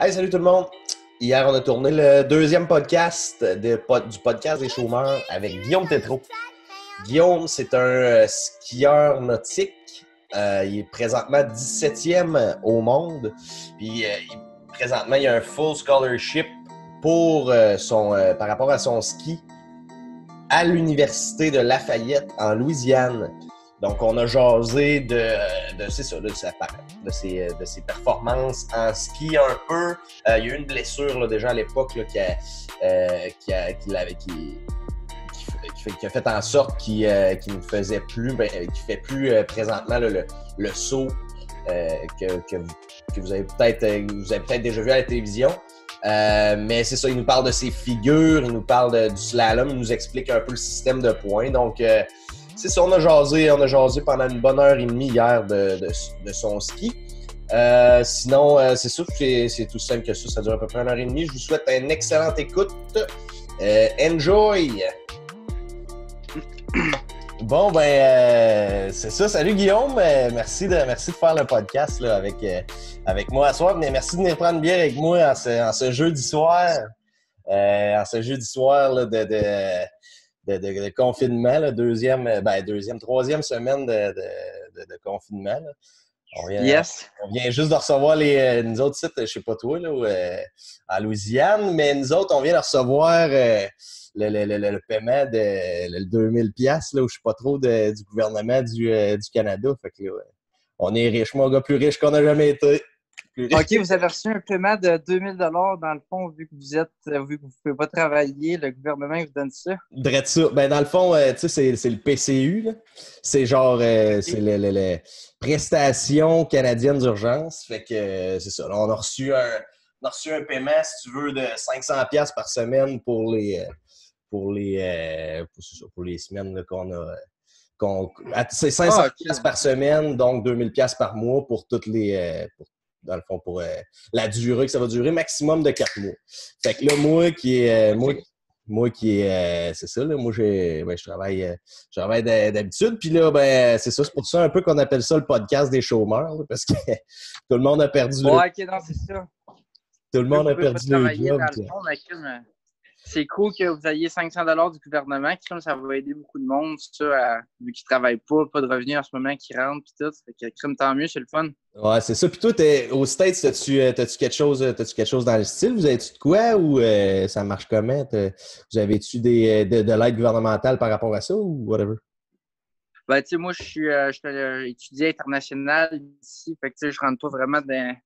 Hey, salut tout le monde! Hier, on a tourné le deuxième podcast du podcast des chômeurs avec Guillaume Tétrault. Guillaume, c'est un skieur nautique. Il est présentement 17e au monde. Puis, présentement, il a un full scholarship par rapport à son ski à l'Université de Lafayette en Louisiane. Donc, on a jasé de ses performances en ski un peu. Il y a eu une blessure là, déjà à l'époque là, qui a fait en sorte qu'il ne faisait plus, qu'il fait plus présentement là, le saut que vous avez peut-être déjà vu à la télévision. Mais c'est ça, il nous parle de ses figures, il nous parle du slalom, il nous explique un peu le système de points. Donc, c'est ça, on a jasé pendant une bonne heure et demie hier de son ski. Sinon, c'est ça, c'est tout simple que ça dure à peu près une heure et demie. Je vous souhaite une excellente écoute. Enjoy! Bon, c'est ça. Salut Guillaume. Merci de faire le podcast là, avec moi ce soir. Mais merci de venir prendre une bière avec moi en ce jeudi soir. Là, de confinement, là, troisième semaine de confinement. Là. On vient juste de recevoir nous autres sites, je sais pas toi, là, à Louisiane, mais nous autres, on vient de recevoir le paiement de 2000 $, là, où je sais pas trop du gouvernement du Canada. Fait que là, on est riche, mon gars, plus riche qu'on n'a jamais été. OK, vous avez reçu un paiement de 2000 $ dans le fond, vu que vous ne pouvez pas travailler, le gouvernement vous donne ça? Drette ça. Ben, dans le fond, tu sais, c'est le PCU, là. C'est genre, c'est le Prestation canadienne d'urgence. Fait que, c'est ça. Là, on a reçu un paiement, si tu veux, de 500 $ par semaine pour les semaines là, qu'on a. C'est 500 $ par semaine, donc 2000 $, par mois pour toutes les. Dans le fond, pour la durée que ça va durer, maximum de 4 mois. Fait que là, c'est ça, là, moi, je travaille d'habitude, puis là, c'est ça, c'est pour ça un peu qu'on appelle ça le podcast des chômeurs, là, parce que tout le monde a perdu le... OK, non, c'est ça. Tout le monde a perdu le job. C'est cool que vous ayez 500 $ du gouvernement. Ça va aider beaucoup de monde, ça, vu qu'ils ne travaillent pas de revenus en ce moment, qui rentrent, puis tout. Fait que, crime, tant mieux, c'est le fun. Ouais, c'est ça. Puis toi, aux States, t'as-tu quelque chose dans le style? Vous avez-tu de quoi ou ça marche comment? Vous avez-tu de l'aide gouvernementale par rapport à ça ou whatever? Ben, tu sais, moi, je suis étudiant international ici. Fait que, je rentre pas vraiment dans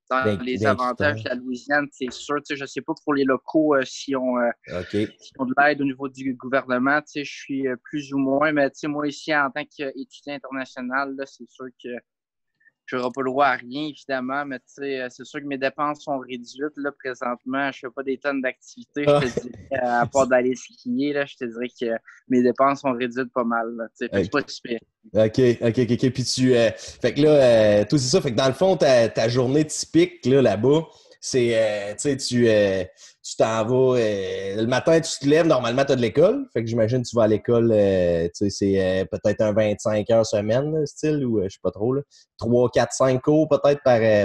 les avantages de la Louisiane, c'est sûr. Tu sais, je sais pas pour les locaux s'ils ont de l'aide au niveau du gouvernement. Tu sais, je suis plus ou moins. Mais, tu sais, moi, ici, en tant qu'étudiant international, là, c'est sûr que je n'aurai pas le droit à rien, évidemment, mais c'est sûr que mes dépenses sont réduites. Là, présentement, je ne fais pas des tonnes d'activités. Je te dirais, à part d'aller skier, là, je te dirais que mes dépenses sont réduites pas mal. Là, fait que c'est pas super. OK. Puis fait que là, tout c'est ça. Fait que dans le fond, ta journée typique là-bas, c'est, tu t'en vas, le matin, tu te lèves, normalement, tu as de l'école. Fait que j'imagine que tu vas à l'école, c'est peut-être un 25 heures semaine, là, style, ou je sais pas trop, là. 3, 4, 5 cours peut-être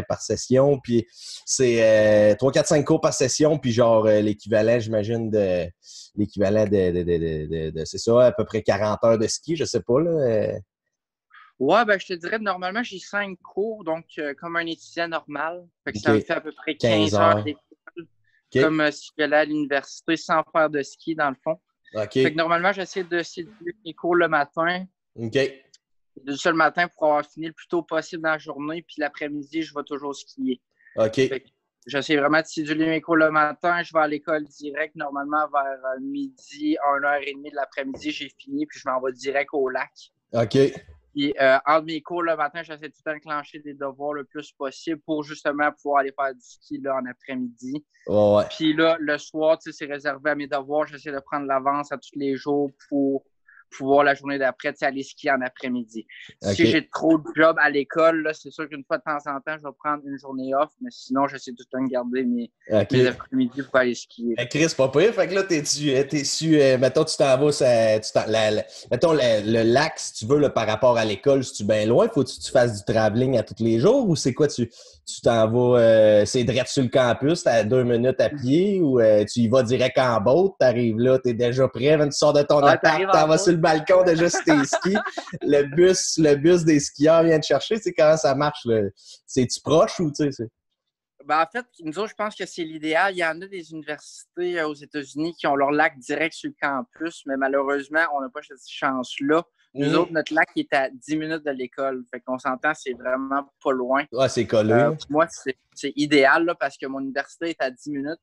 par session. Puis c'est 3, 4, 5 cours par session, puis genre l'équivalent, j'imagine, c'est ça, à peu près 40 heures de ski, je sais pas, là. Ouais, je te dirais, normalement, j'ai 5 cours, donc comme un étudiant normal. Fait que ça me fait à peu près 15 heures d'école. Comme si j'allais à l'université sans faire de ski, dans le fond. Fait que normalement, j'essaie de séduire mes cours le matin. Le matin pour avoir fini le plus tôt possible dans la journée. Puis l'après-midi, je vais toujours skier. J'essaie vraiment de séduire mes cours le matin. Je vais à l'école direct. Normalement, vers midi, 1h30 de l'après-midi, j'ai fini. Puis je m'en vais direct au lac. Puis, entre mes cours le matin, j'essaie tout d'enclencher des devoirs le plus possible pour justement pouvoir aller faire du ski là, en après-midi. Puis là, le soir, c'est réservé à mes devoirs. J'essaie de prendre l'avance à tous les jours pour pouvoir la journée d'après, aller skier en après-midi. Okay. Si j'ai trop de job à l'école, là, c'est sûr qu'une fois de temps en temps, je vais prendre une journée off, mais sinon, j'essaie tout le temps de garder mes après-midi pour aller skier. Chris, pas pire. Fait que là, mettons, tu t'en vas, mettons, le lac, si tu veux, là, par rapport à l'école, si tu bien loin, faut que tu fasses du travelling à tous les jours ou c'est quoi, tu t'en vas, c'est direct sur le campus, t'as 2 minutes à pied ou tu y vas direct en boat, t'arrives là, t'es déjà prêt, tu sors de ton appart, t'en vas sur le balcon déjà sur tes skis, le bus des skieurs vient te chercher, tu sais comment ça marche, là? C'est-tu proche ou tu sais? Ben, en fait, nous autres, je pense que c'est l'idéal. Il y en a des universités aux États-Unis qui ont leur lac direct sur le campus, mais malheureusement, on n'a pas cette chance-là. Nous autres, notre lac est à 10 minutes de l'école. Fait qu'on s'entend, c'est vraiment pas loin. Ouais, c'est collé. Pour moi, c'est idéal là, parce que mon université est à 10 minutes.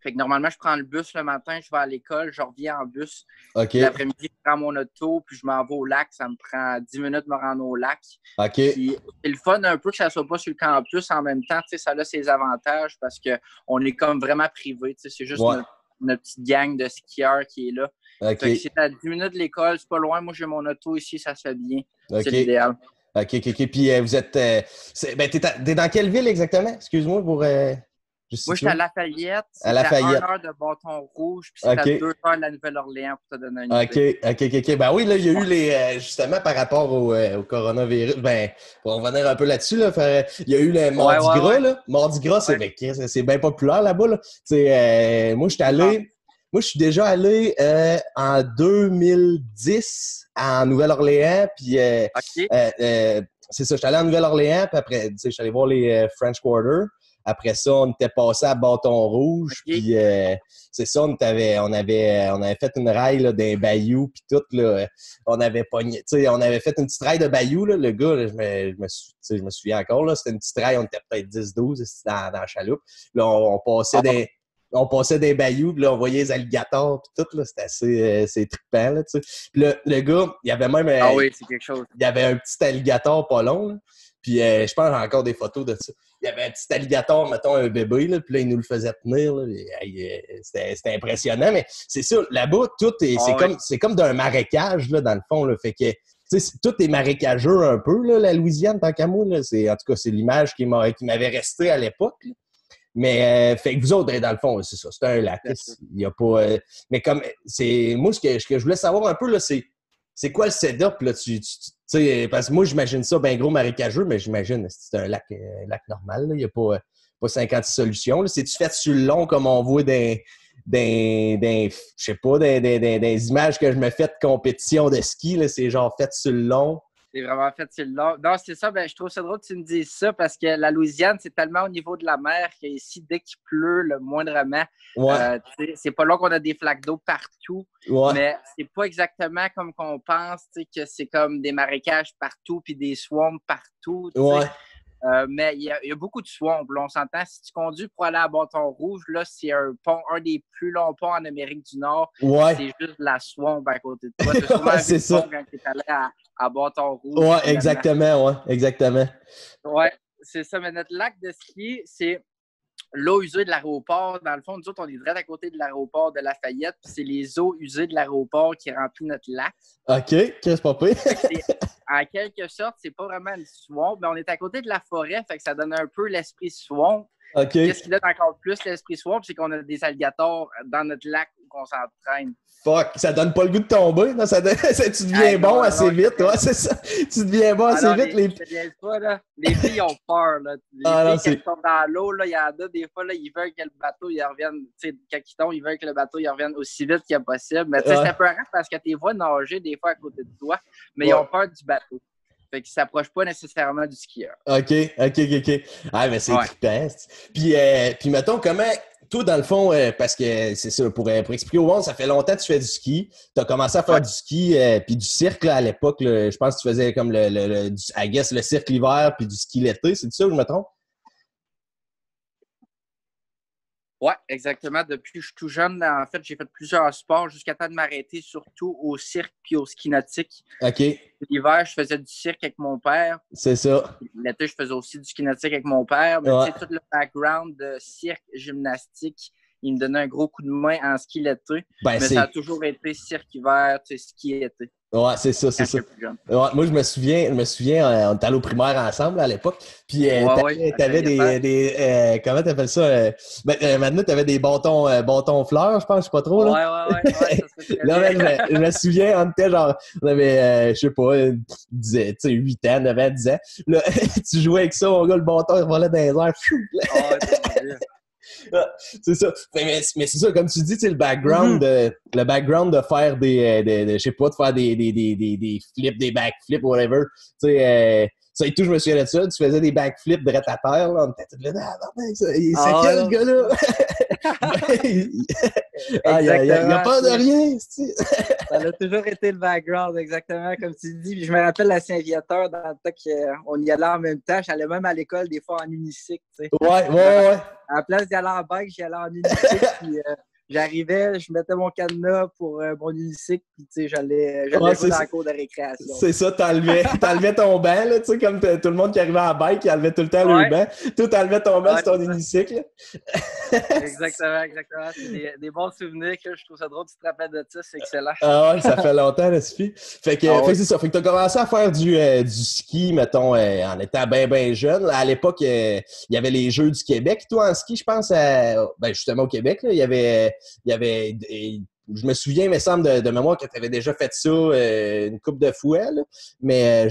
Fait que normalement, je prends le bus le matin, je vais à l'école, je reviens en bus. Okay. L'après-midi, je prends mon auto, puis je m'en vais au lac. Ça me prend 10 minutes de me rendre au lac. Okay. Puis, c'est le fun un peu que ça ne soit pas sur le campus en même temps. Ça a ses avantages parce qu'on est comme vraiment privé. C'est juste notre petite gang de skieurs qui est là. Okay. C'est à 10 minutes de l'école, c'est pas loin. Moi, j'ai mon auto ici, ça se fait bien. Okay. C'est l'idéal. OK. Puis vous êtes... t'es dans quelle ville exactement? Excuse-moi pour... Moi, j'étais à Lafayette. C'est à 1 heure de Bâton-Rouge, puis c'est à 2 heures de la Nouvelle-Orléans, pour te donner une idée. OK. Ben oui, là, il y a eu justement, par rapport au coronavirus, pour revenir un peu là-dessus, là, il y a eu le Mardi Gras, là. Mardi Gras, c'est bien populaire là-bas, là. Moi, je suis déjà allé en 2010 en Nouvelle-Orléans, puis c'est ça, je suis allé en Nouvelle-Orléans, puis après, je suis allé voir les French Quarter. Après ça, on était passé à Bâton-Rouge, puis c'est ça, on avait fait une raille là, d'un bayou, puis tout, là, on avait pogné, tu sais, on avait fait une petite raille de bayou, là, le gars, là, je me souviens encore, là, c'était une petite raille, on était peut-être 10-12 dans la chaloupe, là, on passait des bayous, puis là, on voyait les alligators, puis tout, là, c'était assez trippant, là, tu sais. Puis là, le gars, il y avait même... oui, c'est quelque chose. Il y avait un petit alligator pas long, là, puis je pense que j'ai encore des photos de ça. Il y avait un petit alligator, mettons, un bébé, là, puis là, il nous le faisait tenir. Là, c'était impressionnant, mais c'est ça, là-bas, tout est, c'est comme d'un marécage, là, dans le fond. Là, fait que, tout est marécageux un peu, là, la Louisiane, tant qu'à moi. Là, en tout cas, c'est l'image qui m'avait resté à l'époque. Là. Mais, fait que vous autres, dans le fond, c'est ça, c'est un lac. Il y a pas... mais comme, c'est... Moi, ce que je voulais savoir un peu, là, c'est quoi le setup, là? Parce que moi, j'imagine ça bien gros marécageux, mais j'imagine que c'est un lac normal. Là. Il n'y a pas 56 solutions. C'est-tu fait sur le long comme on voit des images que je me fais de compétition de ski? Là, c'est genre fait sur le long. C'est vraiment fait sur le long. Non, c'est ça. Je trouve ça drôle que tu me dises ça parce que la Louisiane, c'est tellement au niveau de la mer qu'ici, dès qu'il pleut, le moindrement, c'est pas là qu'on a des flaques d'eau partout. Ouais. Mais c'est pas exactement comme qu'on pense que c'est comme des marécages partout puis des swamps partout. Ouais. Mais il y a beaucoup de swamps. Là, on s'entend, si tu conduis pour aller à Bâton-Rouge, là, c'est un des plus longs ponts en Amérique du Nord. Ouais. C'est juste la swamp à côté de toi. Tu as sûrement vu le pont quand tu es allé à Bâton-Rouge. Oui, exactement. Ouais, c'est ça. Mais notre lac de ski, c'est l'eau usée de l'aéroport. Dans le fond, nous autres, on est direct à côté de l'aéroport de Lafayette. Puis c'est les eaux usées de l'aéroport qui remplissent notre lac. OK, qu'est-ce pas pire? En quelque sorte, c'est pas vraiment une swamp, mais on est à côté de la forêt, fait que ça donne un peu l'esprit swamp. Okay. Qu'est-ce qui donne encore plus l'esprit swamp, c'est qu'on a des alligators dans notre lac où on s'entraîne. Fuck, ça donne pas le goût de tomber, non? Tu deviens bon assez vite, ouais, c'est ça. Tu deviens bon assez vite. Les filles ont peur, là. Les filles, qui tombent dans l'eau, là, il y en a des fois, là, ils veulent que le bateau, il revienne, tu sais, quand ils tombent, ils veulent que le bateau, il revienne aussi vite que possible. Mais tu sais, c'est un peu rare parce que tu les vois nager des fois à côté de toi, mais ils ont peur du bateau. Fait qu'ils ne s'approchent pas nécessairement du skieur. OK. Ah, mais c'est trippant. Puis, mettons, comment... Toi, dans le fond, parce que c'est ça, pour expliquer au monde, ça fait longtemps que tu fais du ski. Tu as commencé à faire du ski puis du cirque là, à l'époque. Je pense que tu faisais comme le cirque l'hiver puis du ski l'été. C'est ça que je me trompe? Oui, exactement. Depuis que je suis tout jeune, en fait, j'ai fait plusieurs sports jusqu'à temps de m'arrêter surtout au cirque puis au ski nautique. OK. L'hiver, je faisais du cirque avec mon père. C'est ça. L'été, je faisais aussi du ski nautique avec mon père. Mais tu sais, tout le background de cirque, gymnastique il me donnait un gros coup de main en ski l'été. Ben, mais ça a toujours été cirque-hiver, ski été. Ouais, c'est ça, c'est ça. Ouais, moi, je me souviens, on était allés au primaire ensemble à l'époque. Puis, t'avais des comment t'appelles ça? Maintenant, t'avais des bâtons fleurs, je pense, je sais pas trop, là. Ouais, ça serait là, je me souviens, on était genre, on avait, je sais pas, 8 ans, 9 ans, 10 ans. Là, tu jouais avec ça, mon gars, le bâton, il volait dans les airs. C'est ça. Mais c'est ça, comme tu dis, le background de faire je sais pas, de faire des flips, des backflips, whatever. Ça et tout, je me souviens de ça. Tu faisais des backflips direct à terre, là. On était tous là, c'est quel gars-là? Il n'y a pas de rien, ça a toujours été le background, exactement, comme tu dis. Puis je me rappelle la Saint-Viateur, dans le temps qu'on y allait en même temps. J'allais même à l'école, des fois, en unicycle, tu sais. Ouais. À la place d'y aller en bike, j'y allais en unicycle, puis j'arrivais, je mettais mon cadenas pour mon unicycle, puis tu sais, j'allais jouer dans la cour de récréation. C'est ça, t'enlevais ton banc, là, tu sais, comme tout le monde qui arrivait en bike, il enlevait tout le temps le banc. Toi, t'enlevais ton banc sur ton unicycle. Exactement. C'est des bons souvenirs, que je trouve ça drôle, tu te rappelles de ça, c'est excellent. Ah ouais, ça fait longtemps, là, Sophie. Fait que c'est ça, fait que t'as commencé à faire du ski, mettons, en étant bien jeune. Là, à l'époque, il y avait les Jeux du Québec, toi, en ski, je pense, justement au Québec, là, il y avait, je me souviens, il me semble, de mémoire que tu avais déjà fait ça une couple de fois, là. Mais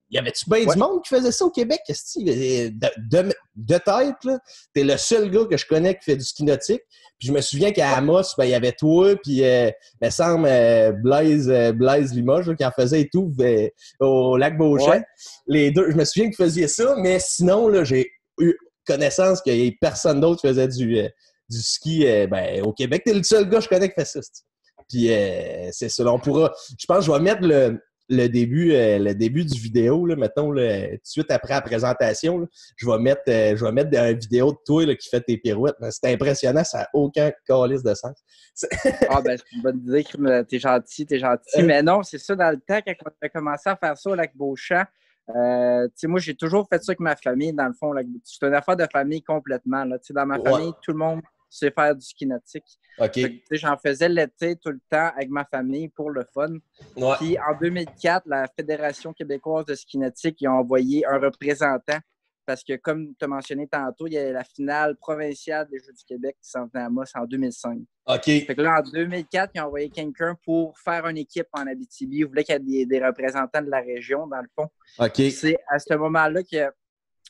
y avait-tu bien du monde qui faisait ça au Québec? De tête, là, t'es le seul gars que je connais qui fait du ski nautique. Puis je me souviens qu'à Amos, il y avait toi, puis il me semble Blaise Limoges là, qui en faisait et tout au lac Beauchamp. Ouais. Les deux, je me souviens qu'ils faisaient ça, mais sinon, là, j'ai eu connaissance qu'il n'y ait personne d'autre qui faisait du ski au Québec. T'es le seul gars que je connais qui fait ça. Puis c'est ça. On pourra. Je pense que je vais mettre le début du vidéo, là, mettons, là, tout de suite après la présentation. Là, je vais mettre une vidéo de toi là, qui fait tes pirouettes. C'est impressionnant, ça n'a aucun calice de sens. C'est une bonne idée, t'es gentil. Mais non, c'est ça, dans le temps, quand on a commencé à faire ça au lac Beauchamp, moi, j'ai toujours fait ça avec ma famille, dans le fond. C'est une affaire de famille complètement. Là. Dans ma famille, tout le monde sait faire du ski nautique. Okay. J'en faisais l'été tout le temps avec ma famille pour le fun. Ouais. Puis en 2004, la Fédération québécoise de ski nautique, ils ont envoyé un représentant parce que, comme tu as mentionné tantôt, il y a la finale provinciale des Jeux du Québec qui s'en venait à Amos en 2005. OK. Fait que là, en 2004, ils ont envoyé quelqu'un pour faire une équipe en Abitibi. Ils voulaient qu'il y ait des représentants de la région, dans le fond. OK. C'est à ce moment-là que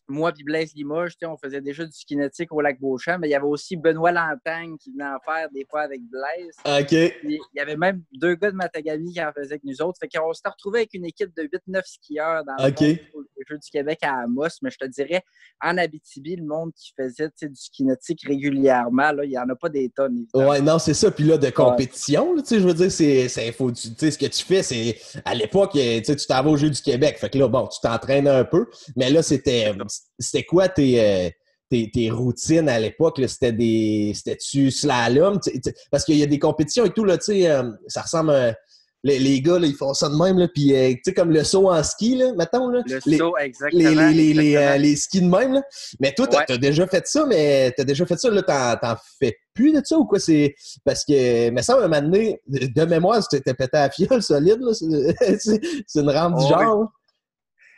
moi et Blaise Limoges, on faisait déjà du ski nautique au lac Beauchamp, mais il y avait aussi Benoît Lantagne qui venait en faire des fois avec Blaise. OK. Puis, il y avait même 2 gars de Matagami qui en faisaient avec nous autres. Fait qu'on s'était retrouvés avec une équipe de 8-9 skieurs dans le monde pour les Jeux du Québec à Amos. Mais je te dirais, en Abitibi, le monde qui faisait du ski nautique régulièrement, là, il n'y en a pas des tonnes. Évidemment. Ouais, non, c'est ça. Puis là, de compétition, là, je veux dire, ce que tu fais, c'est à l'époque, tu t'en vas aux Jeux du Québec. Fait que là, bon, tu t'entraînes un peu. Mais là, c'était quoi tes routines à l'époque? C'était-tu slalom? Parce qu'il y a des compétitions et tout, là, ça ressemble à... Les gars, là, ils font ça de même, là, puis tu sais, comme le saut en ski, là, mettons, là. Saut, exactement. Les skis de même, là. Mais toi, t'as déjà fait ça, là, t'en fais plus de ça ou quoi? C'est parce que, me semble, un moment donné, de mémoire, tu t'es pété à la fiole solide, là. C'est une rampe du genre. Oui.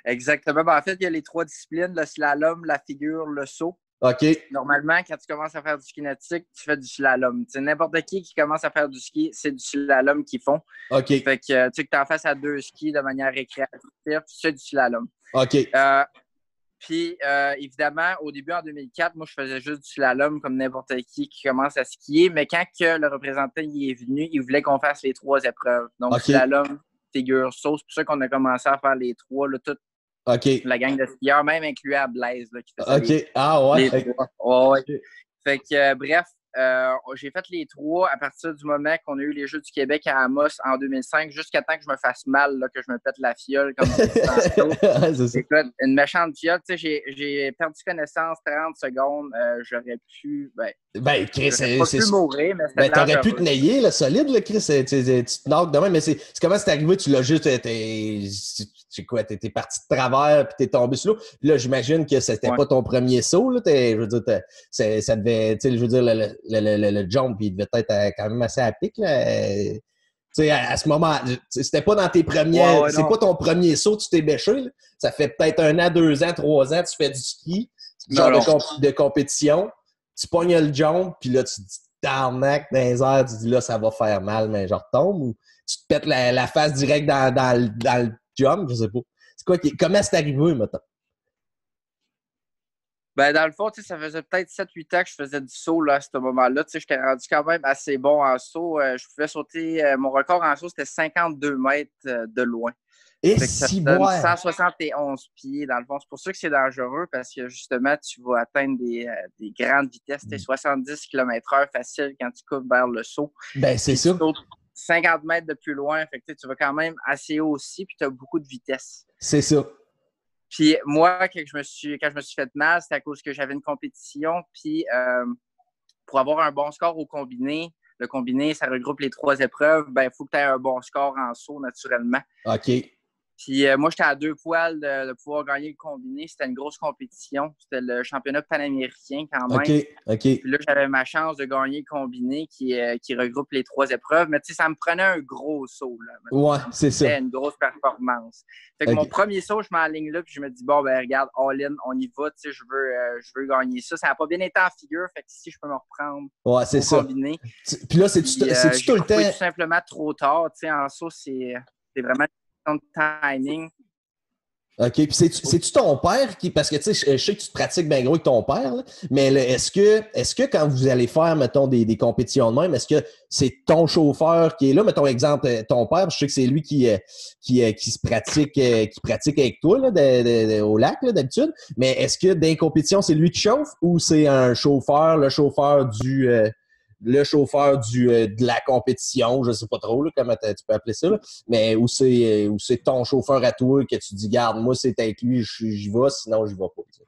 Exactement. En fait, il y a les 3 disciplines, le slalom, la figure, le saut. OK. Normalement, quand tu commences à faire du ski nautique, tu fais du slalom. T'sais, n'importe qui commence à faire du ski, c'est du slalom qu'ils font. OK. Fait que tu en fasses à 2 skis de manière récréative, tu fais du slalom. OK. Puis, évidemment, au début, en 2004, moi, je faisais juste du slalom comme n'importe qui commence à skier. Mais quand que le représentant y est venu, il voulait qu'on fasse les 3 épreuves. Donc, slalom, figure, saut. C'est pour ça qu'on a commencé à faire les 3, là, toute la gang de skieurs, même inclus à Blaise, là, qui faisait les 3. Ouais. Fait que, bref, j'ai fait les 3 à partir du moment qu'on a eu les Jeux du Québec à Amos en 2005, jusqu'à temps que je me fasse mal, là, que je me pète la fiole comme ça. Écoute, une méchante fiole. Tu sais, j'ai perdu connaissance 30 secondes. J'aurais pu... Chris, j'aurais pas pu mourir, mais c'était t'aurais pu te nailler, le solide, là, Chris. Tu te knockes demain, mais c'est comment c'est arrivé? Tu l'as juste... T'es parti de travers puis t'es tombé sur l'eau. Là, j'imagine que c'était pas ton premier saut, là. Je veux dire, ça devait... Tu sais, je veux dire, le jump, il devait être quand même assez à pic, là. Tu sais, à ce moment, c'était pas dans tes premiers... Ouais, c'est pas ton premier saut, tu t'es bêché, là. Ça fait peut-être 1 an, 2 ans, 3 ans, tu fais du ski, genre de compétition, tu pognes le jump, puis là, tu te dis, tarnac dans les airs, tu dis, là, ça va faire mal, mais je retombe, ou tu te pètes la face direct dans le jump, je sais pas. C'est quoi, comment c'est arrivé, maintenant? Ben, dans le fond, ça faisait peut-être 7-8 ans que je faisais du saut là, à ce moment-là. J'étais rendu quand même assez bon en saut. Je pouvais sauter. Mon record en saut, c'était 52 mètres de loin. Et fait que ça si donne 171 pieds, dans le fond. C'est pour ça que c'est dangereux, parce que justement, tu vas atteindre des grandes vitesses. 70 km/h facile quand tu coupes vers le saut. Ben, c'est ça. Tu sautes 50 mètres de plus loin. Fait que tu vas quand même assez haut aussi, puis tu as beaucoup de vitesse. C'est ça. Puis moi, quand je me suis fait mal, c'était à cause que j'avais une compétition. Puis pour avoir un bon score au combiné, le combiné, ça regroupe les 3 épreuves, ben il faut que tu aies un bon score en saut, naturellement. OK. Puis moi, j'étais à 2 poils de pouvoir gagner le combiné. C'était une grosse compétition. C'était le championnat panaméricain quand même. OK. Puis là, j'avais ma chance de gagner le combiné qui regroupe les 3 épreuves. Mais tu sais, ça me prenait un gros saut. Là. Ouais, c'est ça. C'était une grosse performance. Fait que mon premier saut, je m'enligne là, puis je me dis, bon, ben regarde, all-in, on y va. Tu sais, je veux gagner ça. Ça n'a pas bien été en figure. Fait que si je peux me reprendre au combiné. Puis là, c'est-tu tout le temps? Tout simplement trop tard. Tu sais, en saut, c'est vraiment de timing. OK. Puis c'est-tu ton père qui. Parce que tu sais, je sais que tu te pratiques bien gros avec ton père, là, mais est-ce que quand vous allez faire, mettons, des compétitions de même, est-ce que c'est ton chauffeur qui est là? Mettons exemple, ton père, je sais que c'est lui qui se pratique, qui pratique avec toi là, au lac, là, d'habitude. Mais est-ce que dans les compétitions, c'est lui qui chauffe ou c'est un chauffeur, le chauffeur de la compétition, je sais pas trop là, comment tu peux appeler ça, là, mais où c'est ton chauffeur à toi que tu dis, garde, moi c'est avec lui, j'y vais, sinon j'y vais pas. T'sais.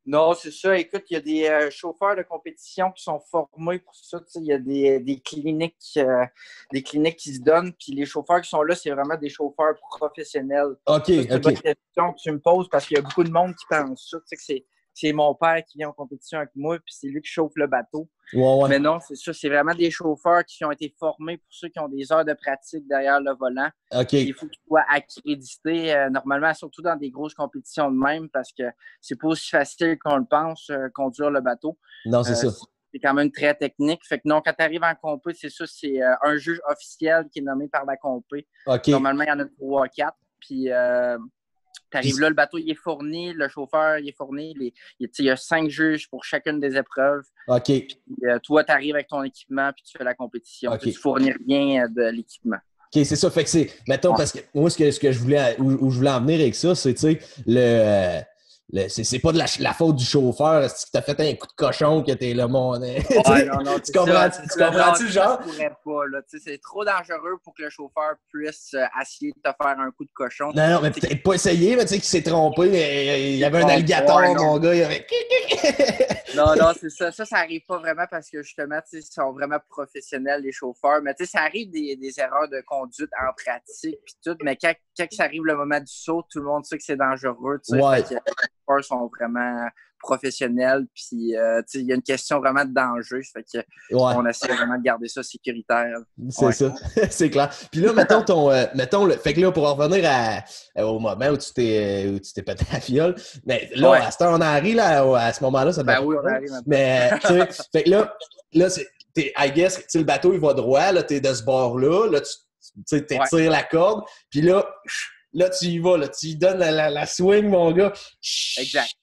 Non, c'est ça. Écoute, il y a des chauffeurs de compétition qui sont formés pour ça. Il y a des cliniques qui se donnent. Puis les chauffeurs qui sont là, c'est vraiment des chauffeurs professionnels. OK. C'est une bonne question que tu me poses parce qu'il y a beaucoup de monde qui pense ça. Tu sais que c'est mon père qui vient en compétition avec moi, puis c'est lui qui chauffe le bateau. Ouais. Mais non, c'est ça. C'est vraiment des chauffeurs qui ont été formés pour ceux qui ont des heures de pratique derrière le volant. OK. Il faut qu'ils soient accrédités normalement, surtout dans des grosses compétitions de même, parce que c'est pas aussi facile qu'on le pense, conduire le bateau. Non, c'est ça. C'est quand même très technique. Fait que non, quand tu arrives en compé, c'est ça, c'est un juge officiel qui est nommé par la compé. OK. Normalement, il y en a 3 4. Puis tu arrives là, le bateau il est fourni, le chauffeur il est fourni. Il y a 5 juges pour chacune des épreuves. OK. Puis, toi, tu arrives avec ton équipement puis tu fais la compétition. Okay. Tu fournis rien de l'équipement. OK, c'est ça. Fait que c'est, mettons, parce que moi, ce que je voulais, où je voulais en venir avec ça, c'est, tu sais, c'est pas de la faute du chauffeur. Si tu t'as fait un coup de cochon que t'es là, mon. Ouais, non, tu comprends-tu, genre? Je pourrais pas, là. C'est trop dangereux pour que le chauffeur puisse essayer de te faire un coup de cochon. Non, mais peut-être pas essayé, mais tu sais qu'il s'est trompé. Il y avait un alligator, mon gars. Il avait. Non, c'est ça. Ça arrive pas vraiment parce que justement, ils sont vraiment professionnels, les chauffeurs. Mais tu sais, ça arrive des erreurs de conduite en pratique puis tout. Mais quand ça arrive le moment du saut, tout le monde sait que c'est dangereux. Ouais. Les chauffeurs sont vraiment professionnels. Puis, il y a une question vraiment de danger. Fait que on essaie vraiment de garder ça sécuritaire. C'est ça. C'est clair. Puis là, mettons fait que là, pour en revenir au moment où tu t'es pété la fiole, mais là, à ce temps, on arrive là, à ce moment-là, ça doit oui, on arrive maintenant. Mais, tu sais, fait que là I guess, le bateau, il va droit, là, t'es de ce bord-là, là, tu t'étires la corde, puis là, tu y vas, là, tu y donnes la swing, mon gars. Exact.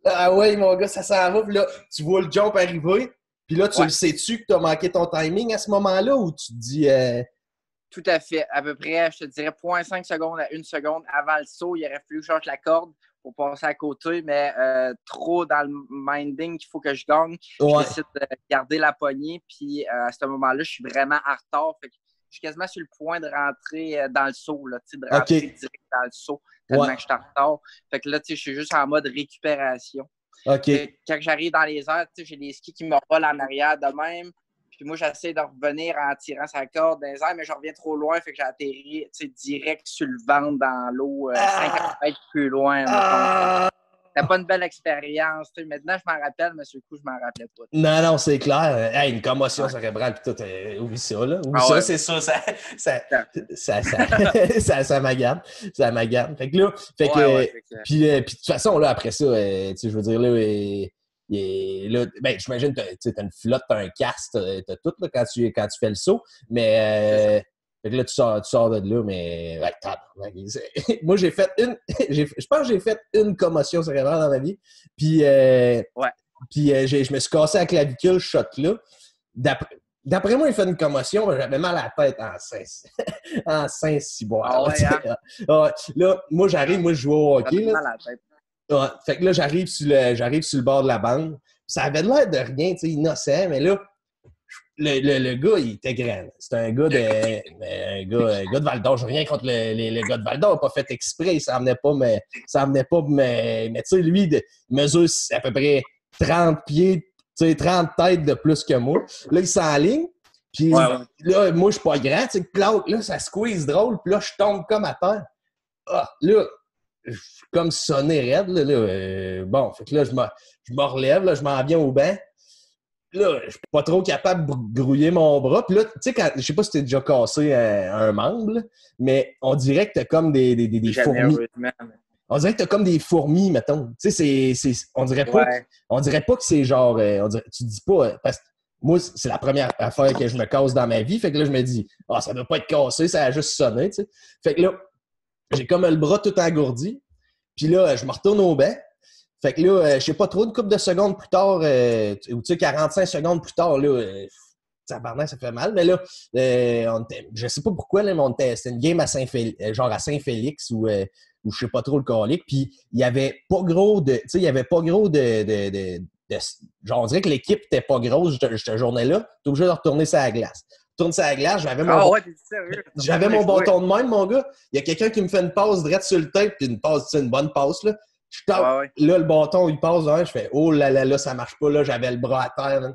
Ah ouais, mon gars, ça s'en va, puis là, tu vois le jump arriver, puis là, tu le sais-tu que tu as manqué ton timing à ce moment-là, ou tu te dis... Tout à fait. À peu près, je te dirais 0,5 secondes à 1 seconde avant le saut, il aurait fallu que je change la corde pour passer à côté, mais trop dans le minding qu'il faut que je gagne. Je décide de garder la poignée, puis à ce moment-là, je suis vraiment en retard. Fait que je suis quasiment sur le point de rentrer dans le saut, là, de rentrer direct dans le saut, tellement que je suis en retard. Fait que là, je suis juste en mode récupération. Quand j'arrive dans les airs, j'ai les skis qui me volent en arrière de même. Puis moi, j'essaie de revenir en tirant sa corde dans les airs, mais je reviens trop loin, fait que j'ai atterri direct sur le ventre dans l'eau, 50 mètres plus loin. pas une belle expérience. Maintenant, je m'en rappelle, mais sur le coup, je m'en rappelais pas. Non, non, c'est clair. Hey, une commotion cérébrale, puis tout, oublie ça, là. Oublie ça, c'est ça, ça m'agane. Ça m'agane. Fait que là, puis de toute façon, là, après ça, tu sais, je veux dire, là, là ben, j'imagine que tu as une flotte, tu as un casque, tu as tout, là, quand tu fais le saut, mais... Fait que là, tu sors de là, mais... Moi, j'ai fait je pense que j'ai fait une commotion cérébrale dans ma vie. Puis, puis je me suis cassé la clavicule, ce shot-là. D'après moi, il fait une commotion, j'avais mal à la tête en Saint-Cyboire. Ah ouais, hein? Là, moi, je joue au hockey. Là. Mal à la tête. Fait que là, j'arrive sur le bord de la bande. Ça avait l'air de rien, tu sais, innocent, mais là, le gars, il était grand. C'était un gars de Val-d'Or. Je n'ai rien contre les gars de Val-d'Or. Il n'a pas fait exprès. Il s'en venait pas, mais tu sais, lui, il mesure à peu près 30 pieds, tu sais, 30 têtes de plus que moi. Là, il s'enligne. Puis là, moi, je suis pas grand. Tu sais, là, ça squeeze drôle. Puis là, je tombe comme à terre. Ah, là, je suis comme sonné raide. Bon, fait que là, je me relève. Là, je m'en viens au banc. Là, je suis pas trop capable de grouiller mon bras. Puis là, tu sais, je sais pas si t'es déjà cassé un membre, là, mais on dirait que t'as comme des fourmis. On dirait que t'as comme des fourmis, mettons. Tu sais, on dirait pas que c'est genre... tu dis pas... Parce que moi, c'est la première affaire que je me casse dans ma vie. Fait que là, je me dis, ça doit pas être cassé, ça a juste sonné, tu sais. Fait que là, j'ai comme le bras tout engourdi. Puis là, je me retourne au banc. Fait que là, je sais pas trop, une couple de secondes plus tard, ou tu sais, 45 secondes plus tard, là, ça fait mal, mais là, je sais pas pourquoi, là, mais c'était une game à genre à Saint-Félix ou je sais pas trop le calique, puis il y avait pas gros de, tu sais, il y avait pas gros genre, on dirait que l'équipe était pas grosse cette journée-là, t'es obligé de retourner sur la glace. Tourne sur la glace, j'avais mon bâton de même, mon gars. Il y a quelqu'un qui me fait une passe direct sur le tête, puis une passe, une bonne passe, là. Je tape, là, le bâton, il passe, je fais « Oh là là, là, ça marche pas, là, j'avais le bras à terre. »